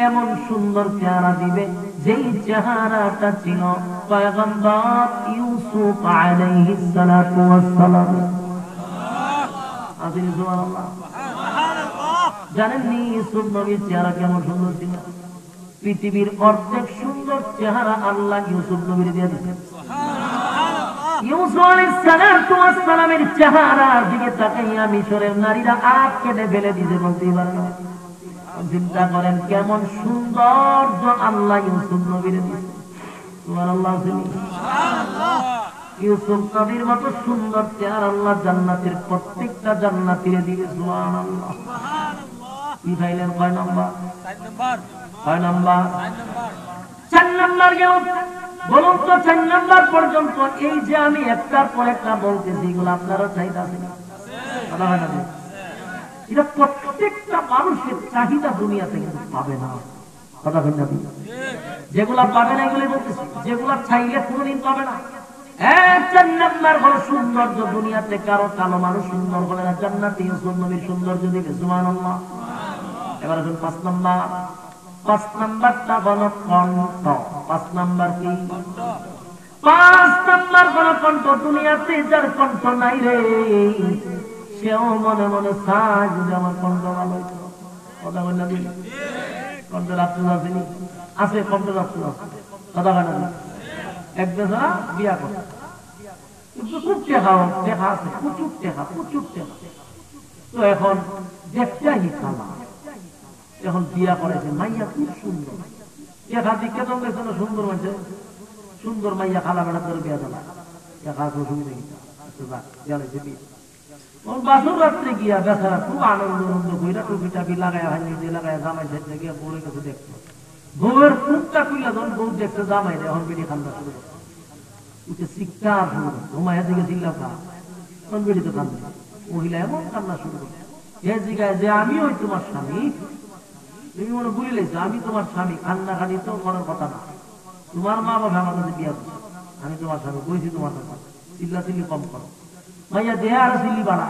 এমন সুন্দর চেহারা দিবে যেই চেহারাটা ছিল পয়গম্বর ইউসুফ আলাইহিস সালাতু ওয়াস সালাম। আদিন সুবহানাল্লাহ। জানেন নি ইউসুফ নবীর চেহারা কেমন সুন্দর ছিল? পৃথিবীর অর্ধেক সুন্দর চেহারা আল্লাহ ইউসুফ নবীর দিয়ে দিয়েছেন। ইউসুফ আলাইহিস সালাতু ওয়াস সালামের চেহারার দিকে তাকাইয়া মিশরের নারীরা আঁখ কেটে ফেলে দিতে বলতেই পারে না। চিন্তা করেন কেমন সৌন্দর্য আল্লাহ ইউসুফ নবীর দিয়েছেন। সুবহানাল্লাহ, সুবহানাল্লাহ। ইউসুফ নবীর মতো সুন্দর চেহারা আল্লাহ জান্নাতের প্রত্যেকটা জান্নাতীরে দিবে। সুবহানাল্লাহ, সুবহানাল্লাহ। কি পাইলেন? কয় নাম্বার? 4 নাম্বার। কয় নাম্বার? 4 নাম্বার গেল। বলুন তো 4 নাম্বার পর্যন্ত এই যে আমি একটার পর একটা বলতেছি, এগুলো আপনারা চাহিদা আছে না? কথা হয় না? এটা প্রত্যেকটা মানুষের চাহিদা দুনিয়াতে কিন্তু পাবে না। কথা হয় না? যেগুলা পাবে না এগুলো বলতেছি, যেগুলা চাইলে কোনোদিন পাবে না। 4 নাম্বার হলো সৌন্দর্য। দুনিয়াতে কারো কালো মানুষ সুন্দর হবে না, জান্নাতে ইউসুফ নবীর সৌন্দর্য দিবে। সুবহানাল্লাহ। এবার আসুন 5 নাম্বার। 5 নাম্বারটা হলো কণ্ঠ। 5 নাম্বার কি? 5 নাম্বার হলো কণ্ঠ। দুনিয়াতে যার কণ্ঠ নাই রে, সেও মনে মনে চায় যদি আমার কণ্ঠ ভালো হইতো। কথা বল না? কণ্ঠের আফসোস আসেনি? আছে, কণ্ঠের আফসোস আছে। কথা বল না? এক বেচারা বিয়া করে, কিন্তু খুব টেকা আছে, প্রচুর টেকা। তো এখন দেখতে হিসালা, এখন বিয়া করেছে, মাইয়া খুব সুন্দর, টেকা দিকে তো সুন্দর হয়েছে, সুন্দর মাইয়া খালা বেড়া করে বিয়া দেওয়া, টেকা সুবিধা বিয়া। বাসুর রাত্রে গিয়া বেচারা খুব আনন্দ কইরা টুপি টাপি লাগায় হয়, নিজে লাগায় জামাই সাইডে গিয়া বউয়ের কাছে দেখতো। বউয়ের মুখটা খুললে যখন বউ দেখতে জামাই দেয়, এখন বেরিয়ে খান্দা শুরু করতো, শিক্ষা শুরু করতো। ঘুমাইয়া দিকে চিল্লা খা, তখন বেরিয়ে তো কান্দে। মহিলা এমন কান্না শুরু করতো, এ জিগায় যে আমি ওই তোমার স্বামী, তুমি মনে ভুলে লেছো আমি তোমার স্বামী। কান্নাকানি তো করার কথা না, তোমার মা বাবা আমার কাছে বিয়া দিচ্ছে, আমি তোমার স্বামী, বলছি তোমার কথা, চিল্লা চিল্লি কম করো। মাইয়া দেহে আরো চিল্লি বাড়া,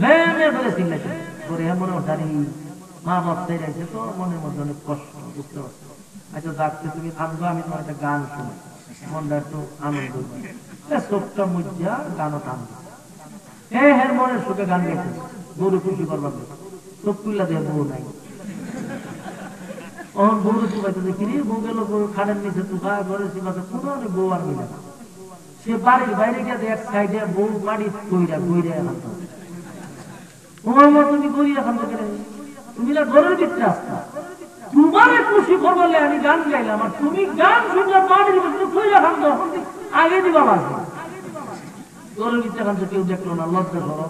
মেয়ে চিল্লাইছে করে মনে ওঠারি মা বাপ চাইছে তো মনের মধ্যে অনেক কষ্ট, বুঝতে পারছো? আচ্ছা ডাকতে তুমি কান্দো, আমি তোমার একটা গান শুনি, মনটা একটু আনন্দ, চোখটা মুজিয়া গানও টানবে। হ্যাঁ মনের সুখে গান গেছে, গরু খুশি করবার চোখ তুল্লা দেহে বউ নাই। তখন গরু চুকাইতে দেখি বউ গেল, গরু খানের নিচে চুকা ঘরে চুকাতে কোনো বউ আর মিলে না। সে বাড়ির বাইরে গিয়ে এক সাইডে বউ বাড়ি কইরা তুমি করি এখন থেকে তুমি না ঘরের ভিতরে আসতা, তোমারে খুশি করবলে আমি গান গাইলাম, আর তুমি গান শুনলে বাড়ির ভিতরে কইরা খান তো আগে দিবা লাগবে। ঘরের ভিতরে খান তো কেউ দেখলো না, লজ্জা করো।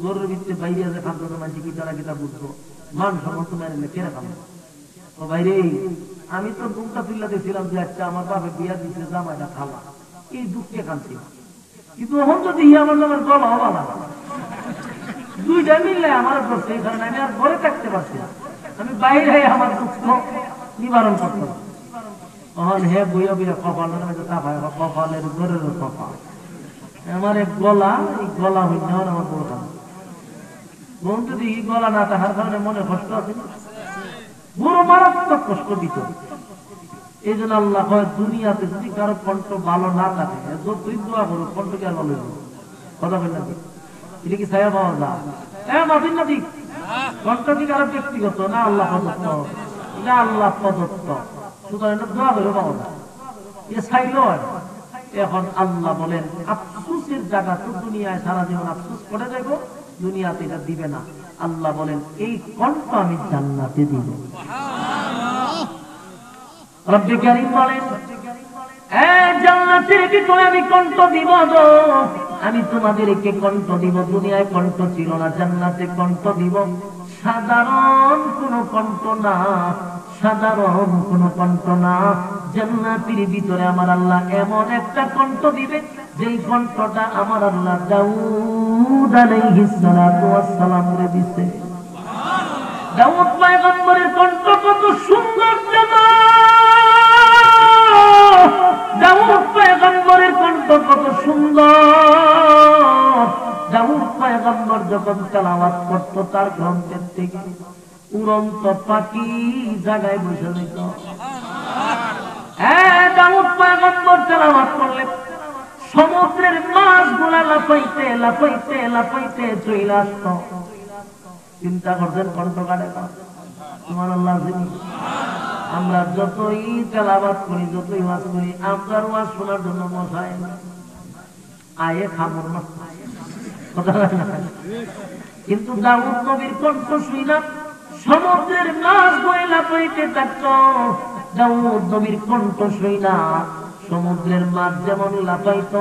ঘরের ভিতরে বাইরে আছে খান তো মানুষ কি তারা কিতা বুঝবো, মান সমর্থ মেরে কেড়ে খাবো। ও বাইরে আমি তো বুকটা তুল্লা দিয়েছিলাম যে আচ্ছা আমার বাপে বিয়া দিচ্ছে জামাইটা খাওয়া, এই দুঃখে কাঁদছি। কিন্তু এখন যদি আমার নামের গলা হওয়া দুইটা মিললে আমার করছে, এই কারণে আমি আর ঘরে থাকতে পারছি না, আমি বাইরে আমার দুঃখ নিবারণ করতে পারছি। তখন হে বইয়া বইয়া কপালের ঘরের কপাল আমার এক গলা, এই গলা হইলে আমার বড় কাজ বন্ধু এই গলা না থাকার কারণে মনে কষ্ট আছে, বড় মারাত্মক কষ্ট দিত। এই জন্য আল্লাহ হয় দুনিয়াতে যদি কারো কণ্ঠ ভালো না থাকে যতই দোয়া করো কণ্ঠকে আর ভালো কথা বল না, এটা কি ছায়া পাওয়া যায়? হ্যাঁ মাফিন না ঠিক, কণ্ঠ কি কারো ব্যক্তিগত না আল্লাহ প্রদত্ত, এটা আল্লাহ প্রদত্ত, সুতরাং এটা দোয়া করে পাওয়া যায়, এটা চাইল হয়। এখন আল্লাহ বলেন আফসোসের জায়গা তো দুনিয়ায় সারা জীবন আফসোস করে দেব, দুনিয়াতে এটা দিবে না। আল্লাহ বলেন এই কণ্ঠ আমি জান্নাতে দিব। রব্বি কারীম বলেন জান্নাতের ভিতরে আমি কণ্ঠ দিব গো, আমি তোমাদেরকে কণ্ঠ দিব। দুনিয়ায় কণ্ঠ ছিল না, জান্নাতে কণ্ঠ দিব। সাধারণ কোন কণ্ঠ না, সাধারণ কোন কণ্ঠ না, জান্নাতের ভিতরে আমার আল্লাহ এমন একটা কণ্ঠ দিবে যেই কণ্ঠটা আমার আল্লাহ দাউদ আলাইহিস সালাতু ওয়াস সালাম রে দিতে। দাউদ পয়গম্বরের কণ্ঠ কত সুন্দর জানো, দাউদ পয়গম্বরের কণ্ঠ কত সুন্দর। দাউদ পয়গম্বর যখন তেলাওয়াত করত তার গ্রন্থের থেকে উড়ন্ত পাখি জায়গায় বসে যেত। দাউদ পয়গম্বর তেলাওয়াত করলে সমুদ্রের মাছগুলা লাফাইতে লাফাইতে লাফাইতে চলে আসত। চিন্তা করছেন কণ্ঠ কাটে সুবহানাল্লাহ। আমরা যতই তেলাওয়াত করি, যতই ওয়াজ করি, আমরা ওয়াজ শোনার জন্য মশাই আয়ে খামর না, কিন্তু দাউদ নবীর কণ্ঠ শুইনা সমুদ্রের মাছ বয়ে লাফাইতে থাকত। দাউদ নবীর কণ্ঠ শুইনা সমুদ্রের মাছ যেমন লাফাইত,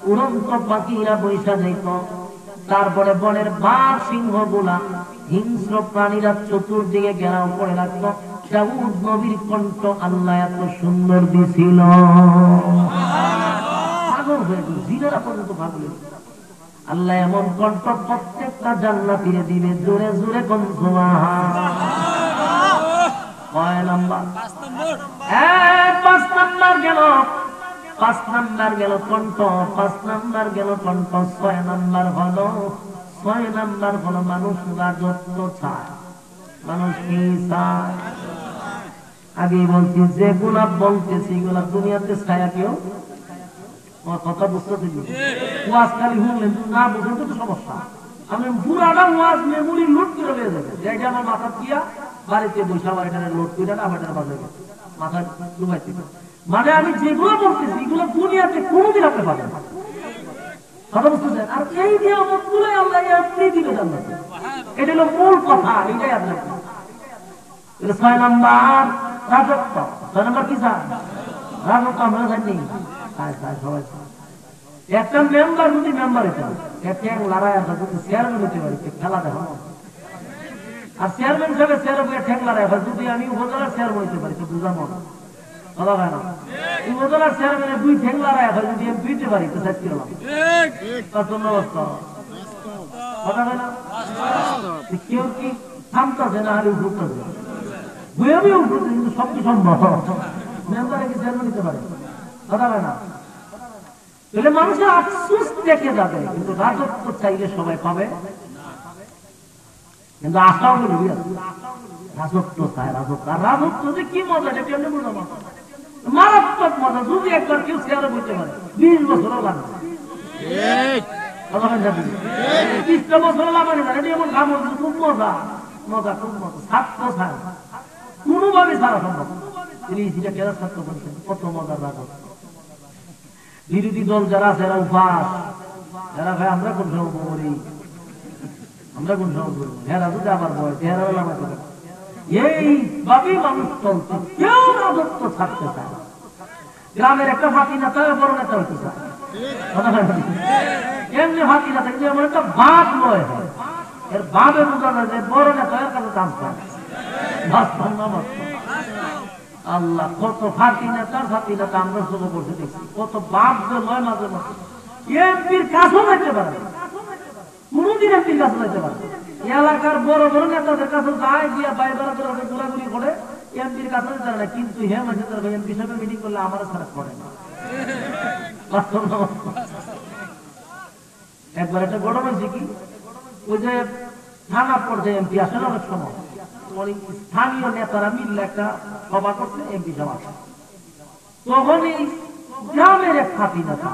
উড়ন্ত পাখিরা বৈশা যাইত। তারপরে বনের বাঘ সিংহ গুলা হিংস্র প্রাণীরা চতুর্দিকে ঘেরাও করে রাখত। দাউদ নবীর কণ্ঠ আল্লাহ এত সুন্দর দিছিল, পাগল হয়ে গেল, জিনেরা পর্যন্ত পাগল হয়ে গেল। আল্লাহ এমন কণ্ঠ প্রত্যেকটা জান্নাতীরে দিবে। জোরে জোরে কোন সুবহান। কয় নাম্বার? 5 নাম্বার গেল, 5 নাম্বার গেল কণ্ঠ, 5 নাম্বার গেল কণ্ঠ। 6 নাম্বার হলো, 6 নাম্বার হলো মানুষ রাজত্ব চায়। মানুষ কি চায়? আগে বলছি যেগুলা বলতেছি এগুলা দুনিয়াতে ছায়া কেউ কথা বুঝতে দিল। ওয়াজ খালি শুনলেন না বুঝলেন তো সমস্যা। আমি পুরাটা ওয়াজ মেমোরি লোড করে হয়ে যাবে, যেটা আমার মাথা দিয়া বাড়িতে বসে আবার এটা লোড করে আবার এটা বাজাবে মাথা ডুবাইতে। মানে আমি যেগুলো বলতেছি এগুলো দুনিয়াতে কোনোদিন আপনি পাবেন না, কথা বুঝতেছেন? আর এই নিয়ামত গুলো আল্লাহ এমনি দিবে জান্নাতে, এটা হলো মূল কথা। এটাই আপনার 6 নাম্বার রাজত্ব। 6 নাম্বার কি স্যার? রাজত্ব। আমরা জানি সবাই একটা মেম্বার যদি মেম্বার হইতে লড়াই আছে, যদি চেয়ারম্যান হইতে পারি খেলা দেখো, আর চেয়ারম্যান হিসাবে চেয়ারম্যান ঠেক লড়াই হয়। যদি আমি উপজেলার চেয়ারম্যান হইতে পারি তো বুঝাম কথা হয় না। উপজেলার চেয়ারম্যানের 2 ঠেক লড়াই হয়, যদি আমি দিতে পারি তো শেষ করলাম অবস্থা কথা হয় না। কেউ কি থামতেছে না, আর উঠতেছে বইয়াবি উঠতেছে, কিন্তু সব কি সম্ভব মেম্বারে কি চেয়ারম্যান হইতে পারে কথা হয় না। তাহলে মানুষের আফসোস দেখে যাবে, কিন্তু রাজত্ব চাইলে সবাই পাবে, কিন্তু আশাও করবি রাজত্ব চায়। রাজত্ব আর রাজত্ব যে কি মজা এটা কেমনি বুঝাবো? মারাত্মক মজা। যদি একবার কেউ চেয়ারে বসতে পারে 20 বছরও লাগবে, 20টা বছর লাগানো যায়। এটা এমন কাম খুব মজা, মজা খুব মজা। ছাত্র ছাড়া কোনোভাবে ছাড়া সম্ভব। তিনি সেটা কেন ছাত্র বলছেন কত মজার রাজত্ব। বিরোধী দল যারা আছে এরা উপাস, এরা ভাই আমরা কোন সময় করি, আমরা কোন সময় করি, হেরা যদি আবার বয় হেরা লাগাতে পারে। এইভাবেই মানুষ চলছে, কেউ রাজত্ব ছাড়তে চায় না। গ্রামের একটা ফাঁকি নেতা বড় নেতা হইতে চায়, এমনি ফাঁকি নেতা কিন্তু এমন একটা ভাব লয় হয়, এর ভাবে বোঝা যায় যে বড় নেতা এর কাছে দাম পায়। আল্লাহ কত ফাঁকি নেতা আমরা চোখে বসে দেখছি, কত বাপ যে নয় মাঝে মাঝে এমপির কাছেও যাইতে পারে, কোনদিন এমপির কাছে যাইতে পারে। এলাকার বড় বড় নেতাদের কাছে যায়, গিয়া বাইরে ঘোরাঘুরি করে, এমপির কাছে যেতে না। কিন্তু হে মাঝে এমপি সাহেব মিটিং করলে আমার ছাড়া করে না। একবার একটা গরম হয়েছে কি, ওই যে থানা পর্যায়ে এমপি আসেন অনেক সময়, স্থানীয় নেতারা মিললে একটা সভা করছে, এমপি সভা। তখন এই গ্রামের এক খাতি নেতা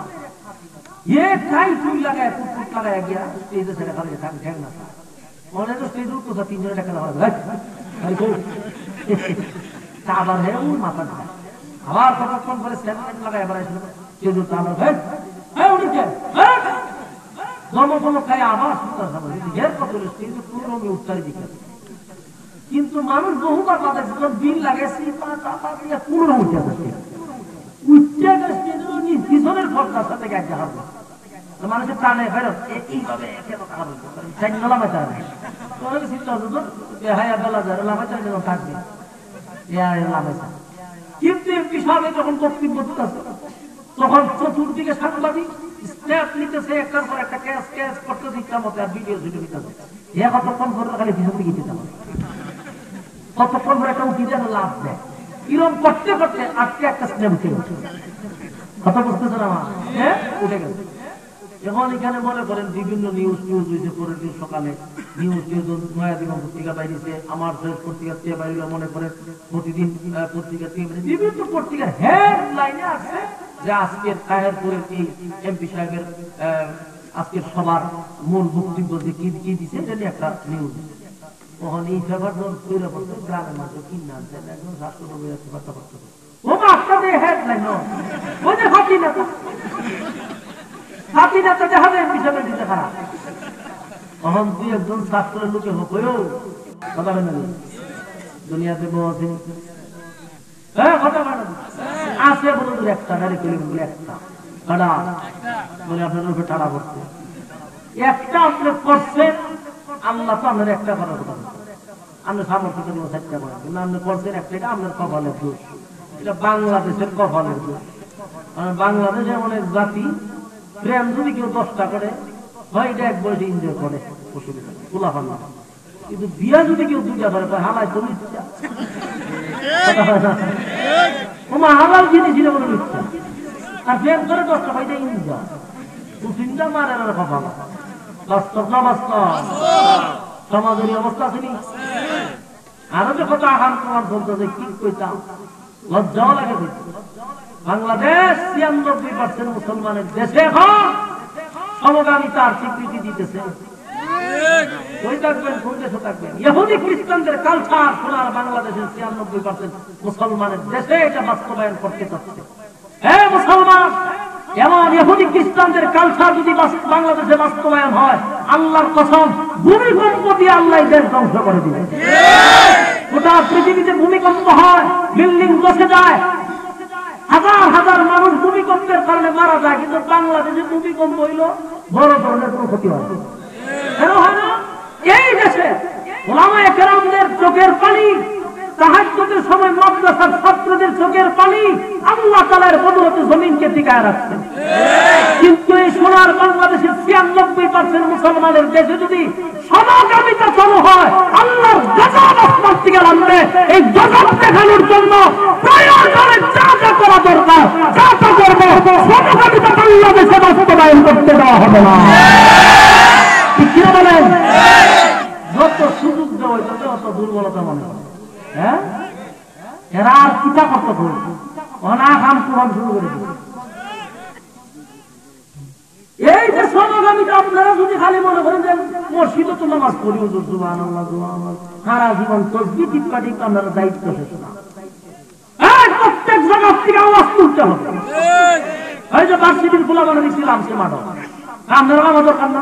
লাগায় ফুটফুট লাগায় গিয়া স্টেজে ছেড়ে খালি ঠ্যাং না মনে তো স্টেজ উঠতো 3 টাকা আবার হে ওর মাথা যায় আবার কতক্ষণ পরে স্ট্যান্ড লাগায় আবার আসলো স্টেজ উঠতো আবার খায় আবার কিন্তু মানুষ বহুবার বাধা বিল লাগাইছি পুরো উঠে যাচ্ছে পিছনের খরচার সাথে গাইতে হবে মানুষের প্রাণে ফেরত এইভাবে থাকবে কিন্তু এমপি সাহেব যখন বক্তব্য তখন চতুর্দিকে সাংবাদিক স্টেপ নিতেছে, একটার পর একটা ক্যাশ ক্যাশ করতেছে ইচ্ছা মতো, আর ভিডিও ভিডিও নিতেছে। কতক্ষণ করে খালি পিছন দিকে যেতে হবে, কতক্ষণ করে একটা উঠি যেন লাভ দেয়, কিরম করতে করতে আজকে একটা স্টেপ উঠে গেছে। কথা বুঝতেছেন আমার? হ্যাঁ, উঠে গেছে। এখন এখানে মনে করেন বিভিন্ন নিউজ হয়েছে, পরের দিন সকালে নিউজ নয়া দিন পত্রিকা বাইরেছে, আমার পত্রিকা থেকে বাইরে মনে করেন প্রতিদিন পত্রিকা থেকে বিভিন্ন পত্রিকার হেডলাইনে আছে যে আজকের তাহেরপুরের এই এমপি সাহেবের আজকের সবার মূল বক্তব্য যে কি দিচ্ছে এটা নিয়ে একটা নিউজ। তখন এই ব্যাপার তৈরি করতে গ্রামের মানুষ কিনে আনছেন, একজন রাষ্ট্রপতি বার্তা করতে ও আপনাদের হেডলাইন ওই যে হাতি নেতা দেখাবে এমপি সাহেবের দিতে খারাপ। তখন তুই একজন ছাত্রের লোকে হোক কথা হয় না দুনিয়াতে বউ আছে, হ্যাঁ কথা হয় না আছে বলে তোর একটা ডাইরেক্ট একটা টাড়া বলে আপনার উপরে টাড়া করছে, একটা আপনি করছেন, আল্লাহ তো আপনার একটা করার কথা আপনি সামর্থ্য করে চেষ্টা করেন, কিন্তু আপনি করছেন একটা, আপনার কপালের দোষ, এটা বাংলাদেশের কপালের দোষ। বাংলাদেশে অনেক জাতি প্রেম যদি কেউ 10টা করে হয় এটা এক বয়সে এনজয় করে, অসুবিধা খোলা ফান্না, কিন্তু বিয়া যদি কেউ 2টা করে হালাই তো ইচ্ছা তোমার হালাল জিনিস ছিল বলে ইচ্ছা, আর প্রেম করে 10টা হয় এটা এনজয়, 2-3টা মারে কপাল। বাস্তব না বাস্তব? সমাজের অবস্থা আছে নি? আরো যে কত আহান প্রমাণ চলতেছে, কি কইতাম লজ্জাও লাগে। বাংলাদেশ 96% মুসলমানের দেশে এখন সমকামিতার স্বীকৃতি দিতেছে। ওই থাকবেন কোন দেশে থাকবেন, ইহুদি খ্রিস্টানদের কালচার সোনার বাংলাদেশের 96% মুসলমানের দেশে এটা বাস্তবায়ন করতে চাচ্ছে। হ্যাঁ মুসলমান, এমন ইহুদি খ্রিস্টানদের কালচার যদি বাংলাদেশে বাস্তবায়ন হয়, আল্লাহর কসম ভূমিকম্প দিয়ে আল্লাহ দেশ ধ্বংস করে দিবে। গোটা পৃথিবীতে ভূমিকম্প হয়, বিল্ডিং ধসে যায়, হাজার হাজার মানুষ ভূমিকম্পের কারণে মারা যায়, কিন্তু বাংলাদেশে ভূমিকম্প হইল বড় ধরনের কোনো ক্ষতি হয় না। এই দেশে ওলামায়ে কেরামদের চোখের পানি, তাহাজ্জুদের সময় মাদ্রাসার ছাত্রদের চোখের পানি আল্লাহ তাআলার কুদরতে জমিনকে টিকায় রাখছে। কিন্তু এই সোনার বাংলাদেশের 96% মুসলমানের দেশে যদি সমকামিতা চালু হয়, আল্লাহর গজব আসমান থেকে নামবে। এই গজব দেখানোর জন্য প্রয়োজনে যা যা করা দরকার যা তা করবে, সমকামিতা বাংলাদেশে বাস্তবায়ন করতে দেওয়া হবে না। ঠিক কি বলেন? যত সুযোগ দেওয়া হইতে অত দুর্বলতা মনে হয়। হ্যাঁ, এরা আর কিতা করতে পারে, অনাকাম প্রমাণ শুরু করে দিচ্ছে। এই যে সমকামিতা আপনারা যদি খালি মনে করেন যে মসজিদে তো নামাজ পড়ি, হুজুর সুবহানাল্লাহ সুবহানাল্লাহ, সারা জীবন তাসবিহ টিপকাটি আপনারা দায়িত্ব শেষ না। প্রত্যেক জায়গা থেকে আওয়াজ তুলতে হবে। এই যে বার্ষিকীর গোলা বানানি ছিলাম সে মাঠ, আপনারা আমার দরকার না,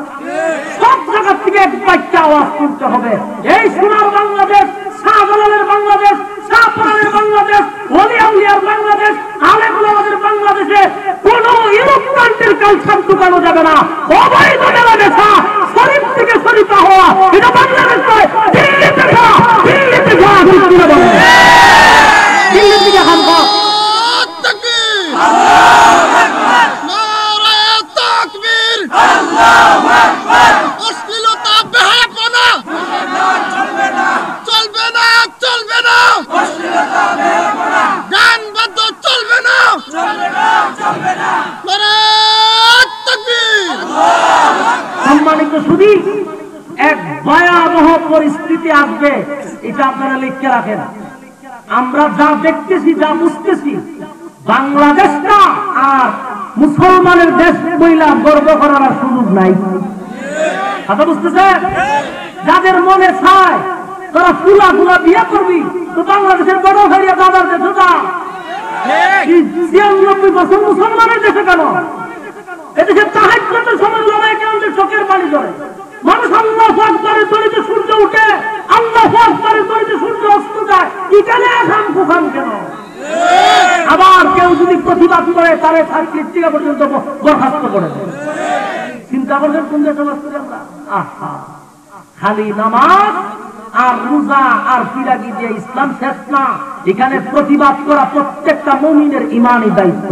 সব জায়গা থেকে এক বাচ্চা আওয়াজ তুলতে হবে। এই সোনার বাংলাদেশ, শাহজালালের বাংলাদেশ, শাহপুরানের বাংলাদেশ, ওলি আউলিয়ার বাংলাদেশ, আলেম ওলামাদের বাংলাদেশে কোন ইউরোপ কান্ট্রির কালচার ঢুকানো যাবে না। অবৈধ মেলামেশা, শরীফ থেকে শরীফা হওয়া, এটা বাংলাদেশ নয়, দিল্লিতে যা, দিল্লিতে যা, দিল্লিতে এক ভয়াবহ পরিস্থিতি আসবে, এটা আপনারা লিখে রাখেন। আমরা যা দেখতেছি, যা বুঝতেছি, বাংলাদেশটা আর মুসলমানের দেশ বইলা গর্ব করার আর সুযোগ নাই। কথা বুঝতেছেন? যাদের মনে চায় তারা ফুলা ফুলা বিয়ে করবি, তো বাংলাদেশের বড় ভাইয়া দাদার দেশে যা। 96% মুসলমানের দেশে কেন? এদেশে তাহাজ্জুদের সময় লড়াই কেমন চোখের পানি ঝরে। মানুষ আল্লাহু আকবারের দড়িতে সূর্য উঠে, আল্লাহু আকবারের দড়িতে সূর্য অস্ত যায়, এখানে আসাম কুখান কেন? আবার কেউ যদি প্রতিবাদ করে তারে সার্টিফিকেট পর্যন্ত বরখাস্ত করে দেয়। চিন্তা করবেন কোন দেশে বাস করি আমরা? আহা, খালি নামাজ আর রোজা আর ফিরাকি দিয়ে ইসলাম শেষ না। এখানে প্রতিবাদ করা প্রত্যেকটা মুমিনের ঈমানি দায়িত্ব।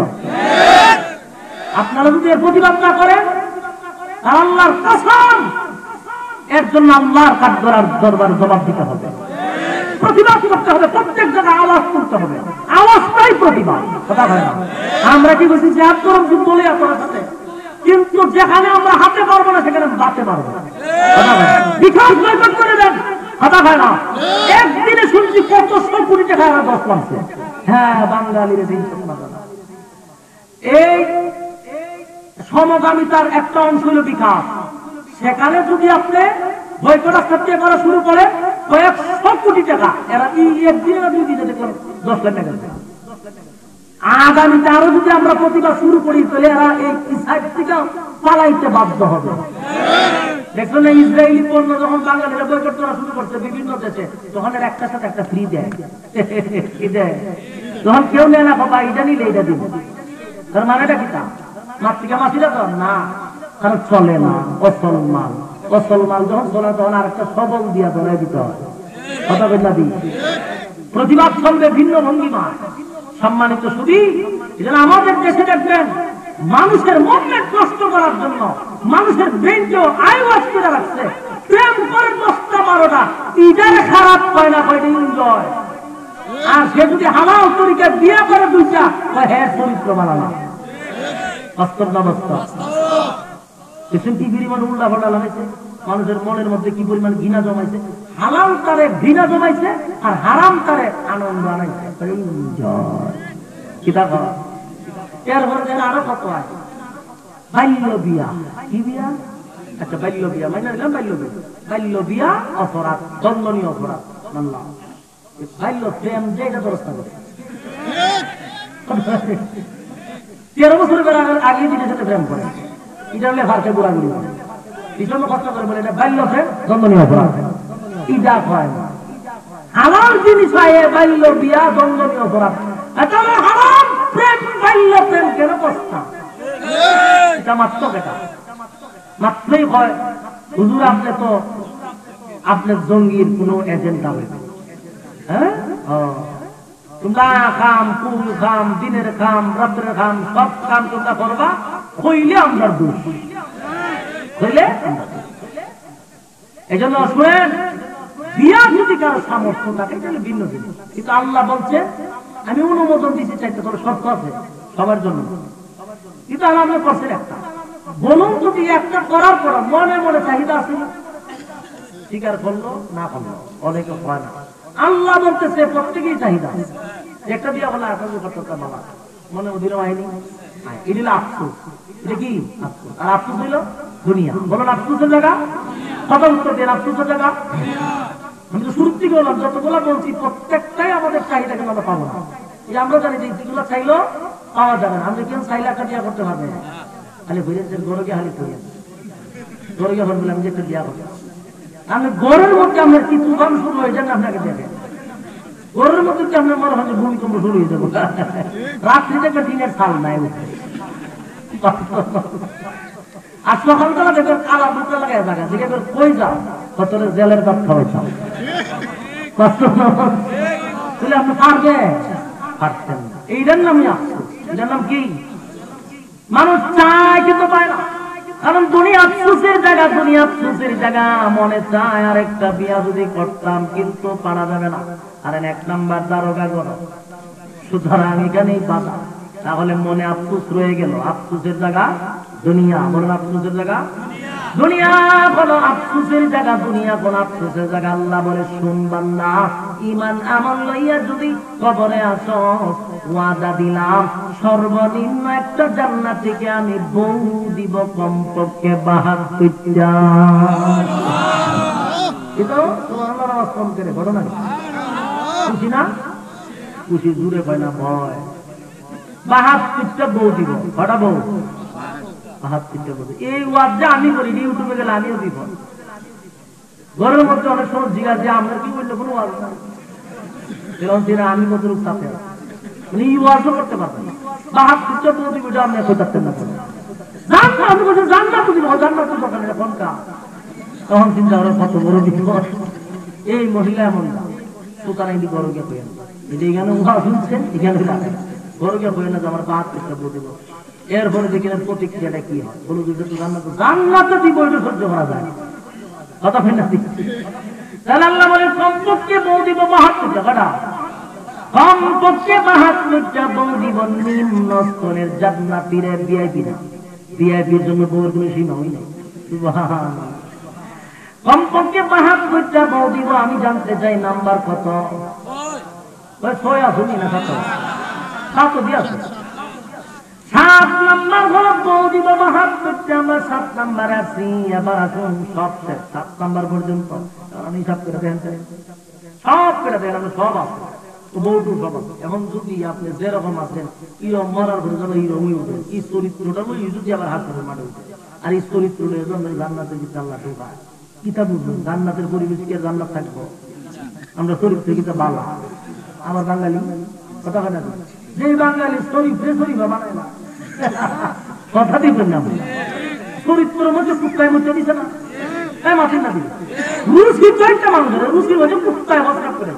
আপনারা যদি এর প্রতিবাদ না করেন, আল্লাহর কসম, এর জন্য আল্লাহর কাঠগড়ার দরবারে জবাব দিতে হবে। প্রতিবাদ করতে হবে, প্রত্যেক জায়গায় আওয়াজ করতে হবে। আওয়াজটাই প্রতিবাদ। কথা হয় না? আমরা কি বলছি যে হাত গরম যুদ্ধ বলে আপনার সাথে, কিন্তু যেখানে আমরা হাতে পারবো না সেখানে বাতে পারবো। বিকাশ বয়কট করে দেন। কথা হয় না? একদিনে শুনছি কত 100 কোটি টাকা 10 মাসে। হ্যাঁ, বাঙালির এই সমগামিতার একটা অংশ হলো বিকাশ। সেখানে যদি আপনি বয়কট সত্যি করা শুরু করে কয়েকশো কোটি টাকা, এরা একদিনে না 2 দিনে দেখলাম 10 লাখ টাকা। আগামীতে আরো যদি আমরা প্রতিবাদ শুরু করি তাহলে এরা এই সাইড থেকে পালাইতে বাধ্য হবে। দেখলো না, ইসরায়েলি পণ্য যখন বাঙালিরা বয়কট করা শুরু করছে বিভিন্ন দেশে, তখন এর একটার সাথে একটা ফ্রি দেয়। তখন কেউ নেয় না, বাবা এটা নিলে এটা দিব। তার মানেটা কি? তা মাতৃকা মাসিরা তো না, কারণ চলে না। অসল মাল, অসল মাল যখন চলে তখন আর একটা সবল দিয়া ধরাই দিতে হয়। কথা বল না? প্রতিবাদ চলবে ভিন্ন ভঙ্গিমা। সম্মানিত শুধু এজন্য আমাদের দেশে দেখবেন মানুষের মনকে কষ্ট করার জন্য মানুষের ব্রেনকেও আইওয়াশ করে রাখছে। প্রেম করে 10টা 12টা, ইজারে খারাপ হয় না, হয় এনজয়। আর সে যদি হালাল তরিকা বিয়ে করে 2টা, হ্যাঁ চরিত্র বানানো। বাস্তব না বাস্তব? দেখছেন কি পরিমাণ উল্টা ফাল্টা লাগাইছে, মানুষের মনের মধ্যে কি পরিমাণ ঘৃণা জমাইছে। হালাল তারে ঘৃণা জমাইছে আর হারাম তারে আনন্দ আনাইছে। এরপরে যেন আরো কত আছে, বাল্য বিয়া। কি বিয়া? আচ্ছা, বাল্য বিয়া মানে নিলাম, বাল্য বিয়া। বাল্য বিয়া অপরাধ, দণ্ডনীয় অপরাধ মানলাম। বাল্য প্রেম যেটা ব্যবস্থা করে 13 বছরের আগে নিজের সাথে প্রেম করে, এটা হলে ভারতে ঘোরাঘুরি করে, ইসলাম কষ্ট করে বলে এটা বাল্য প্রেম, দণ্ডনীয় অপরাধ। ইটা হয় না। হালাল জিনিস হয় বাল্য বিয়া, দণ্ডনীয় অপরাধ। তাহলে হারাম প্রেম, বাল্য প্রেম কেন প্রস্তাব? এটা মাত্র কেটা মাত্রই হয়। হুজুর আপনি তো আপনার জঙ্গির কোন এজেন্ডা হয়েছে। হ্যাঁ, তোমরা খাম, কুল খাম, দিনের খাম, রাত্রের খাম, সব কাম তোমরা করবা, হইলে আমরা দোষ, হইলে। এই জন্য শুনেন, বিয়া যদি কারো সামর্থ্য থাকে তাহলে ভিন্ন জিনিস। কিন্তু আল্লাহ বলছে আমি অনুমোদন দিতে চাইতে, তবে শর্ত আছে সবার জন্য। কিন্তু আল্লাহ করছেন একটা, বলুন যদি একটা করার পর মনে মনে চাহিদা আছে, স্বীকার করলো না করলো, অনেকে হয় না। আল্লাহ বলতেছে প্রত্যেকেই চাহিদা। একটা বিয়া বলে আপনাদের কতটা বাবা মনে অধীর হয়নি, এটা হলো আফসোস। এটা কি আফসোস? আর আফসোস হইল দুনিয়া। বলুন আফসোসের জায়গা, কথা উত্তর দেন, আফসোসের জায়গা। আমি তো শুরু থেকে বললাম, যতগুলো বলছি প্রত্যেকটাই আমাদের চাহিদা কিন্তু আমরা পাবো না। এই আমরা জানি যে যেগুলো চাইলেও পাওয়া যাবে না। আমরা কেন চাইলে একটা বিয়া করতে পারবে না, খালি ঘুরেছেন গরুকে খালি ঘুরে গরুকে ঘর বলে আমি যে একটা বিয়া করতে। আমি গরুর মধ্যে আপনার কি তুফান শুরু হয়ে যান আপনাকে দেখেন, গরুর মধ্যে কি আপনার মনে হয় ভূমিকম্প শুরু হয়ে যাবো। রাত্রি থেকে দিনের সাল নাই, আর সকালবেলা দেখবেন কালা বুকটা লাগাই জায়গা থেকে কই যাও, কত জেলের ভাত খাওয়াইতাম। কষ্ট তাহলে আপনি পারবেন, পারছেন না। এইটার নামই আফসোস। এটার নাম কি? মানুষ চায় কিন্তু পায় না, কারণ দুনিয়া আফসোসের জায়গা, দুনিয়া আফসোসের জায়গা। মনে চায় আর একটা বিয়া যদি করতাম, কিন্তু পারা যাবে না। আর 1 নাম্বার দারোগা করো, সুতরাং এখানেই বাধা। তাহলে মনে আফসোস রয়ে গেল। আফসোসের জায়গা দুনিয়া, বলেন আফসোসের জায়গা। দুনিয়া কোনো আফসোসের জায়গা, দুনিয়া কোনো আফসোসের জায়গা। আল্লাহ বলে শুন বান্দা, ঈমান আমল লইয়া যদি কবরে আসো, ওয়াদা দিলাম সর্বনিম্ন একটা জান্নাতীকে আমি বউ দিব কমপক্ষে 72টা। এটা সুবহানাল্লাহ আওয়াজ কম করে ঘটনা খুশি না? খুশি জুড়ে পায় না ভয়। 72টা বউ দিব। কটা বউ? 72টা বউ। এই ওয়াজ যে আমি করি, ইউটিউবে গেলে আমিও দিব। ঘরের মধ্যে অনেক সময় জিজ্ঞাসা আমরা কি বললো কোনো ওয়াজ না, এরকম দিনে আমি কত রূপ সাথে মানে এই ওয়াজও করতে পারবেন। 72টা বউ দিব, এটা আপনি করতে না করেন। জান্নাত আমি বলছি জান্নাত দিব, জান্নাত তো দোকানে এখন কা তখন চিন্তা করে কত বড় বিপদ। এই মহিলা এমন না, সুতরাং এটি গরুকে পেয়ে না, এটি এখানে ওয়াজ শুনছেন, এখানে গরুকে পেয়ে না যে আমার 72টা বউ দিব। এরপরে দেখি প্রতিক্রিয়াটা কি হয়, বলুন দুটো তো জান্নাত দিব, এটা সহ্য করা যায় কথা ফেলে না। তাহলে আল্লাহ বলে কমপক্ষে বউ দিব 72টা। কটা? কমপক্ষে 72টা বউ দিব নিম্ন স্তরের জান্নাতীরা, ভিআইপি না। ভিআইপির জন্য বউয়ের কোনো সীমা হয় না। সুবহানাল্লাহ। কমপক্ষে 72টা বউ দিব। আমি জানতে চাই নাম্বার কত? 6 আসুন না 7? 7 দিয়ে আসুন। 7 নাম্বার হলো বউ দিব 72টা। আমরা 7 নাম্বার আছি। এবার আসুন সব শেষ 7 নাম্বার পর্যন্ত। আমি সব করে দেখেন, সব করে দেখেন, আমি সব আছে বউটু সব আছে। এখন যদি আপনি যেরকম আছেন, ইরম মরার পরে যেন ইরমই উঠে, এই চরিত্রটা যদি আবার হাসপাতাল মাঠে উঠে, আর এই চরিত্রটা জান্নাতের ভিতরে আল্লাহ ঢোকায়। কিতা বুঝবেন জান্নাতের পরিবেশ কি জান্নাত থাকবো? আমরা চরিত্র কিতা বালা। আমার বাঙালি কথা কথা যে বাঙালি চরিত্রে শরীফ বানায় না, কথা দিবেন না। চরিত্রের মধ্যে কুত্তায় মধ্যে দিছে না, মাথিন না দিবে। রুচির চারটা মানুষ রুচির মধ্যে কুত্তায় বসকাপ করে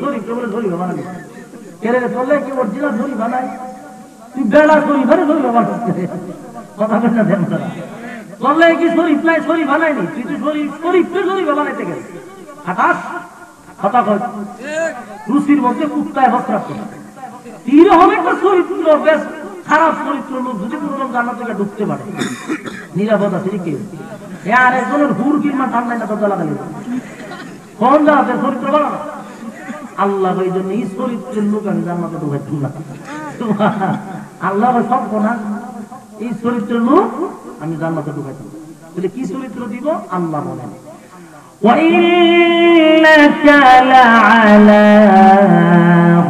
চরিত্র বলে শরীফ বানাবি কেড়ে চললে কি অরিজিনাল শরীফ বানায়? তুই বেড়া শরীফ শরীফ বানাচ্ছে কথা বলে না দেন তারা বললে কি শরীফ নাই, শরীফ বানায়নি। তুই তো শরীফ বানাইতে গেলে হঠাৎ কথা কয় রুচির মধ্যে কুত্তায় বসকাপ করে। এরকম একটা চরিত্র, বেশ খারাপ চরিত্র লোক যদি কোন জান্নাত থেকে ঢুকতে পারে, নিরাপদ আছে কি? আর একজনের হুর কিংবা ঠান্ডায় না তো লাগালে কোন জান্নাতের চরিত্র বলা না। আল্লাহ এই জন্য এই চরিত্রের লোক আমি জান্নাতে ঢুকাইতাম না। আল্লাহ সব না, এই চরিত্রের লোক আমি জান্নাতে ঢুকাইতাম। বলে কি চরিত্র দিব? আল্লাহ বলেন وَإِنَّكَ لَعَلَى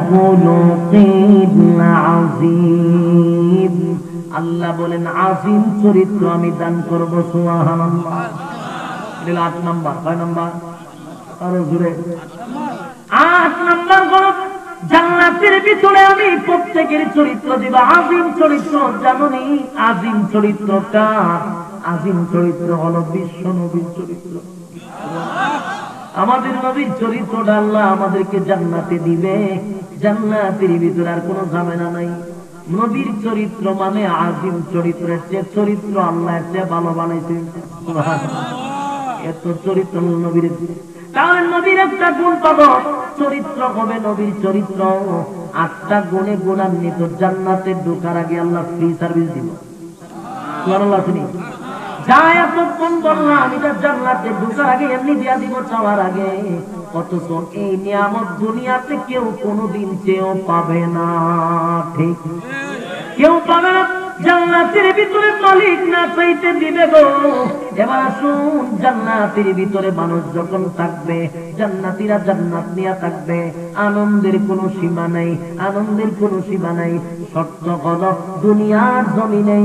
خُلُقٍ عَظِيمٍ। আল্লাহ বলেন আজিম চরিত্র আমি দান করব। সুবহানাল্লাহ। এটা 8 নাম্বার। কয় নাম্বার? আরো জোরে। 8 নাম্বার হলো জান্নাতের ভিতরে আমি প্রত্যেকের চরিত্র দিব আজিম চরিত্র। জানেননি আজিম চরিত্র কার? আজিম চরিত্র হলো বিশ্ব নবীর চরিত্র। আমাদের নবীর চরিত্রটা আল্লাহ আমাদেরকে জান্নাতে দিবে। জান্নাতের ভিতরে আর কোনো ঝামেলা নাই। নবীর চরিত্র মানে আজিম চরিত্রের যে চরিত্র আল্লাহ এত ভালো বানাইছে। এত চরিত্র নবীর। তাহলে নবীর একটা গুণ পাবো, চরিত্র হবে নবীর চরিত্র। 8টা গুণে গুণান্বিত জান্নাতে ঢোকার আগে আল্লাহ ফ্রি সার্ভিস দিব। সুবহানাল্লাহ। শুনি যা এতক্ষণ বললাম এটা জান্নাতে ঢোকার আগে এমনি দিয়া দিব চাওয়ার আগে। অথচ এই নিয়ামত দুনিয়াতে কেউ কোনোদিন চেয়েও পাবে না। ঠিক কেউ পাবে না। জান্নাতের ভিতরে মালিক না চাইতে দিবে গো। এবার আসুন জান্নাতের ভিতরে মানুষ যখন থাকবে, জান্নাতীরা জান্নাত নিয়ে থাকবে, আনন্দের কোনো সীমা নাই, আনন্দের কোনো সীমা নাই। শর্ত হলো দুনিয়ার জমিনে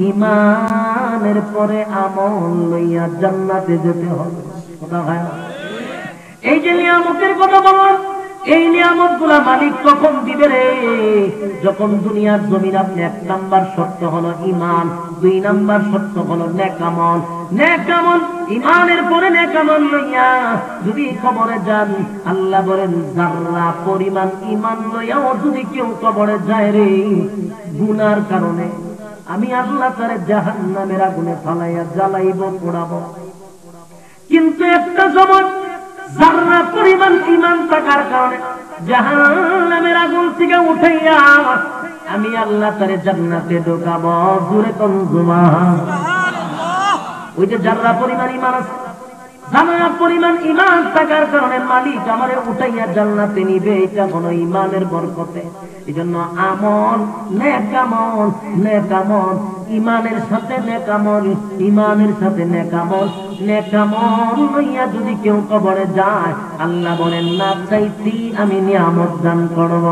ঈমানের পরে আমল লইয়া জান্নাতে যেতে হবে। কথা হয় এই যে নিয়ামতের কথা বললাম, এই নিয়ামত গুলা মালিক কখন দিবে রে? যখন দুনিয়ার জমিন। আপনি 1 নাম্বার শর্ত হলো ঈমান, 2 নাম্বার শর্ত হলো নেক আমল। নেক আমল ঈমানের পরে নেক আমল লইয়া যদি কবরে যান, আল্লাহ বলেন যারা পরিমাণ ঈমান লইয়াও যদি কেউ কবরে যায় রে, গুনার কারণে আমি আল্লাহ তারে জাহান্নামের আগুনে ফালাইয়া জ্বালাইব, পোড়াবো। কিন্তু একটা সময় যারা পরিমাণ ঈমান থাকার কারণে জাহান্নামের আগুন থেকে উঠাইয়া আমি আল্লাহ তারে জান্নাতে ঢোকাবো। জোরে কোন সুবহান। ওই যে যারা পরিমাণ ঈমান আছে, জানা পরিমাণ ঈমান থাকার কারণে মালিক আমারে উঠাইয়া জান্নাতে নিবে, এটা হলো ঈমানের বরকতে। এজন্য আমল, নেক আমল, নেক আমল, ঈমানের সাথে নেক আমল, ঈমানের সাথে নেক আমল, নেক আমল লইয়া যদি কেউ কবরে যায়, আল্লাহ বলেন না চাইতেই আমি নিয়ামত দান করব।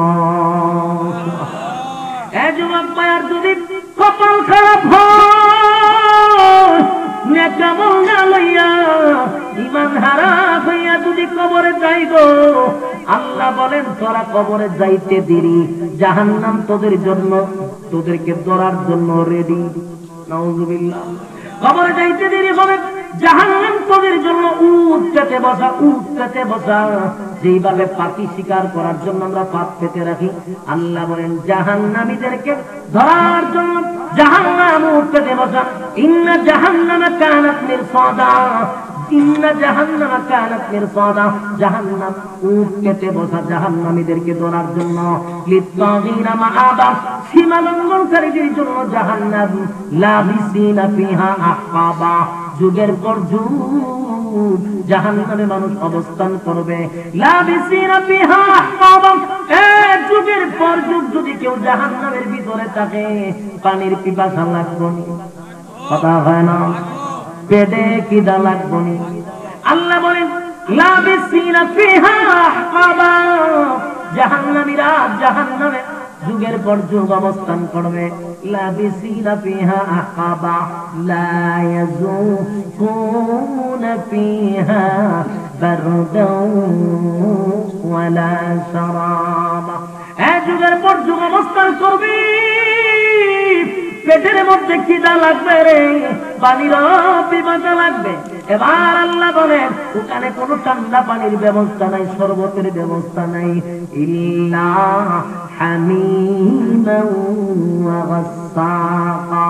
এ যুবক ভাইয়ার যদি কপাল খারাপ হয়, নেক আমল না লইয়া ঈমান হারা হইয়া যদি কবরে যাইব, আল্লাহ বলেন তোরা কবরে যাইতে দেরি, জাহান্নাম তোদের জন্য, তোদেরকে ধরার জন্য রেডি। নাউযুবিল্লাহ। কবরে যাইতে দেরি হবে, জাহান্নাম তোদের জন্য উট পেতে বসা, উট পেতে বসা। যেইভাবে পাখি শিকার করার জন্য আমরা পাত পেতে রাখি, আল্লাহ বলেন জাহান্নামীদেরকে ধরার জন্য জাহান্নাম উট পেতে বসা। ইন্না জাহান্নামা কানাত মিরসাদা, ইন্না জাহান্নামা কানাত মিরসাদা, জাহান্নাম উট পেতে বসা জাহান্নামীদেরকে ধরার জন্য। লিত্তাগিনা মাআবা, সীমা লঙ্ঘনকারীদের জন্য জাহান্নাম। লাবিসিনা ফিহা আহকাবা, যুগের পর যুগ জাহান্নামে মানুষ অবস্থান করবে। লাবিসিনা ফিহা আহকাবা, এক যুগের পর যুগ যদি কেউ জাহান্নামের ভিতরে থাকে, পানির পিপাসা লাগবে না, কথা হয় না, পেটে খিদা লাগবে না। আল্লাহ বলেন লাবিসিনা ফিহা আহকাবা, জাহান্নামীরা জাহান্নামে যুগের পর যুগ অবস্থান করবে। লাবিসিনা ফিহা আহকাবা, লা ইয়াযুকুনা ফিহা বারদাও ওয়ালা শারাবা, এই যুগের পর যুগ অবস্থান করবে, পেটের মধ্যে খিদা লাগবে রে, পানির পিপাসা লাগবে। এবার আল্লাহ বলেন ওখানে কোনো ঠান্ডা পানির ব্যবস্থা নাই, শরবতের ব্যবস্থা নাই, ইল্লা হামিমান ওয়া গাসসাকা।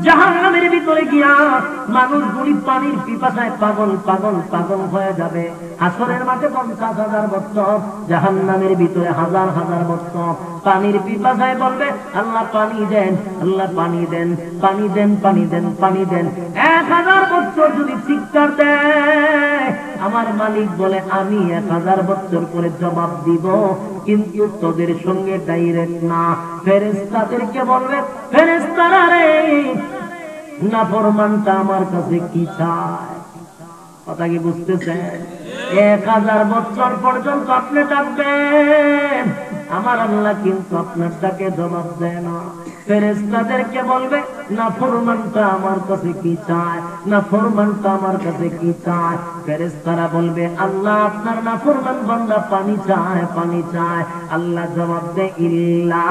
জাহান্নামের ভিতরে গিয়া মানুষগুলি পানির পিপাসায় পাগল পাগল পাগল হয়ে যাবে। হাসরের মাঠে 50,000 বছর, জাহান্নামের ভিতরে 1000,000 বছর। পানির পিপাসায় বলবে আল্লাহ পানি দেন, আল্লাহ পানি দেন, পানি দেন, পানি দেন, পানি দেন। 1000 বছর যদি চিৎকার দেয়, আমার মালিক বলে আমি 1000 বছর করে জবাব দিব, কিন্তু তোদের সঙ্গে ডাইরেক্ট না, ফেরেশতাদেরকে বলবে ফেরেশতারা রে, নাফরমানটা আমার কাছে কি চায়। কথা কি বুঝতেছেন? 1000 বছর পর্যন্ত আপনি ডাকবেন, আমার আল্লাহ কিন্তু আপনার ডাকে জবাব দেয় না। ফেরেশতাদেরকে বলবে নাফরমানটা আমার কাছে কি চায়, নাফরমানটা আমার কাছে কি চায়। ফেরেশতারা বলবে আল্লাহ আপনার নাফরমান বান্দা পানি চায়, পানি চায়। আল্লাহ জবাব দেয় ইল্লা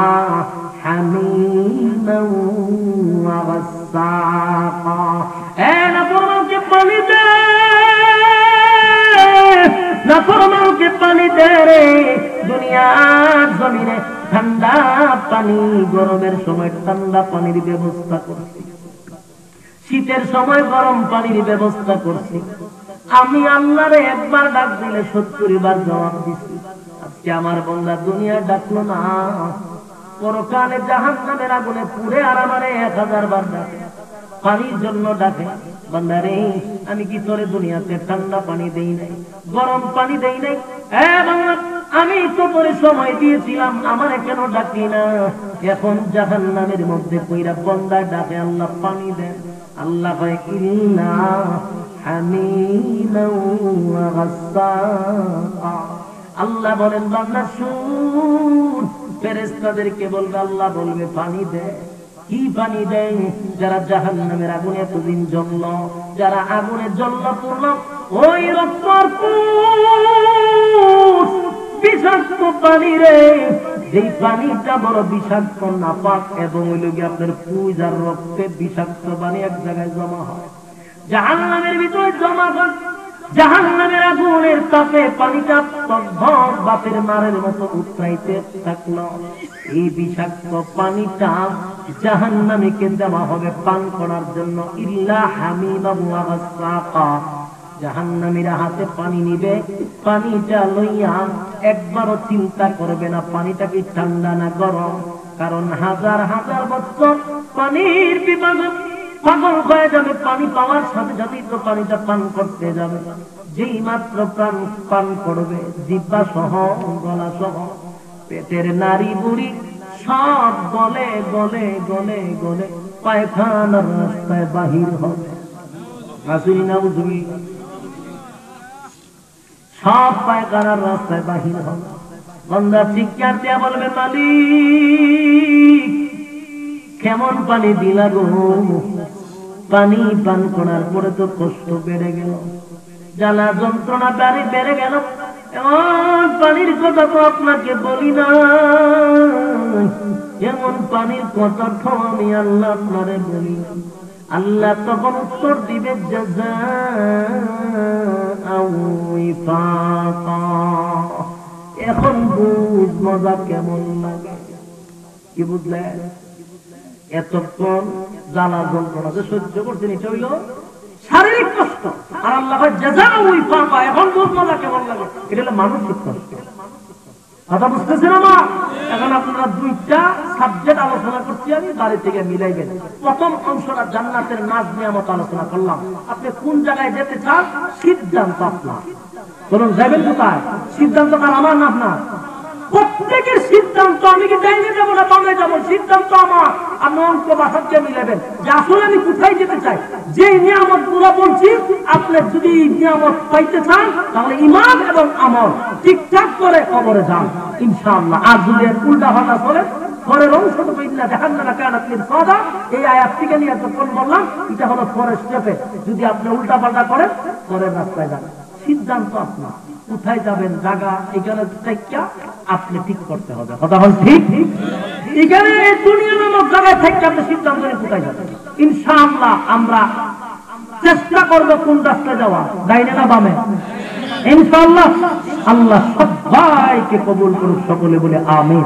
হামিমান ওয়া গাসসাকা, এ নাফরমানকে পানি দে, নাফরমানকে পানি দে রে। দুনিয়ার জমিনে ঠান্ডা পানি, গরমের সময় ঠান্ডা পানির ব্যবস্থা করছি, শীতের সময় গরম পানির ব্যবস্থা করছি। আমি আল্লাহরে একবার ডাক দিলে 70 বার জবাব দিছি। আজকে আমার বান্দা দুনিয়া ডাকলো না, পরকালে জাহান্নামের আগুনে পুড়ে আর আমারে 1000 বার ডাকে, পানির জন্য ডাকে। বান্দারে আমি কি তোরে দুনিয়াতে ঠান্ডা পানি দেই নাই, গরম পানি দেই নাই? বান্দা আমি তো তোরে সময় দিয়েছিলাম, আমারে কেন ডাকি না? এখন জাহান্নামের মধ্যে কইরা বান্দা ডাকে আল্লাহ পানি দেন। আল্লাহ কয় ইল্লা হামিমান ওয়া গাসসাকা। আল্লাহ বলেন বান্দা শুন, ফেরেশতাদেরকে বলবে, আল্লাহ বলবে পানি দে। কি পানি দেয়? যারা জাহান্নামের আগুনে এতদিন জ্বলল, যারা আগুনে জ্বলল পুরল, ওই রক্তর বিষাক্ত পানি রে, যেই পানিটা বড় বিষাক্ত নাপাক এবং ওই লোক আপনার পূজার রক্তে বিষাক্ত পানি এক জায়গায় জমা হয়, জাহান্নামের ভিতরে জমা হয়। জাহান্নামের আগুনের তাপে পানিটা টকবক বাপের মারের মতো উৎসাইতে থাকলো। এই বিষাক্ত পানিটা জাহান্নামীকে দেওয়া হবে পান করার জন্য। ইল্লা হামিমান ওয়া গাসসাকা, জাহান্নামীরা হাতে পানি নিবে, পানিটা লইয়া একবারও চিন্তা করবে না পানিটা কি ঠান্ডা না গরম, কারণ 1000 বছর পানির পিপাসা, পাগল হয়ে যাবে। পানি পাওয়ার সাথে সাথেই তো পানিটা পান করতে যাবে। যেই মাত্র প্রাণ পান করবে, জিহ্বা সহ গলা সহ পেটের নারী বুড়ি সব গলে গলে গলে গলে পায়খানার রাস্তায় বাহির হবে। সব পায়খানার রাস্তায় বাহির হবে। বান্দা চিৎকার দিয়া বলবে, মালিক কেমন পানি দিলা গো। পানি পান করার পরে তো কষ্ট বেড়ে গেল, জ্বালা যন্ত্রণা বেড়ে গেল। এমন পানির কথা তো আপনাকে বলি না, এমন পানির কথা তো আমি আল্লাহ আপনারে বলি না। আল্লাহ তখন উত্তর দিবে, এখন বুঝ মজা কেমন লাগে। কি বুঝলেন? এতক্ষণ জ্বালা যন্ত্রণা যে সহ্য করছেন, এটা হইল শারীরিক কষ্ট। আর আল্লাহ এখন বুঝ মজা কেমন লাগে, এটা হলো মানসিক কষ্ট। কথা বুঝতেছেন আমার? এখন আপনারা দুইটা সাবজেক্ট আলোচনা করছি, আমি বাড়ি থেকে মিলাইবেন। প্রথম অংশটা জান্নাতের নাজ নিয়ামত আলোচনা করলাম। আপনি কোন জায়গায় যেতে চান, সিদ্ধান্ত আপনার। বলুন যাবেন কোথায়? সিদ্ধান্ত কার? আমার না আপনার? প্রত্যেকের সিদ্ধান্ত। আমি কি ডাইনে যাবো না বামে যাবো, সিদ্ধান্ত আমার। আপনি অঙ্ক বাসাকে মিলাবেন যে আসলে আমি কোথায় যেতে চাই। যে নিয়ামত গুলো বলছি, আপনি যদি নিয়ামত পাইতে চান তাহলে ঈমান এবং আমল ঠিকঠাক করে কবরে যান ইনশাআল্লাহ। আর যদি উল্টা পাল্টা করে পরের অংশটুকু ইল্লা জাহান্নামা কানাত লিল-কাফিরিন, এই আয়াত থেকে নিয়ে যখন বললাম এটা হলো পরের স্টেপে। যদি আপনি উল্টা পাল্টা করেন পরের রাস্তায় যান। সিদ্ধান্ত আপনার, কোথায় যাবেন জায়গা এখানে থেকে আপনি ঠিক করতে হবে। কথা বল ঠিক? এখানে এই দুনিয়া নামক জায়গায় থেকে আপনি সিদ্ধান্ত নিয়ে কোথায় যাবেন। ইনশাআল্লাহ আমরা চেষ্টা করব কোন রাস্তায় যাওয়া, ডাইনে না বামে। ইনশাআল্লাহ আল্লাহ সবাইকে কবুল করুক, সকলে বলে আমিন।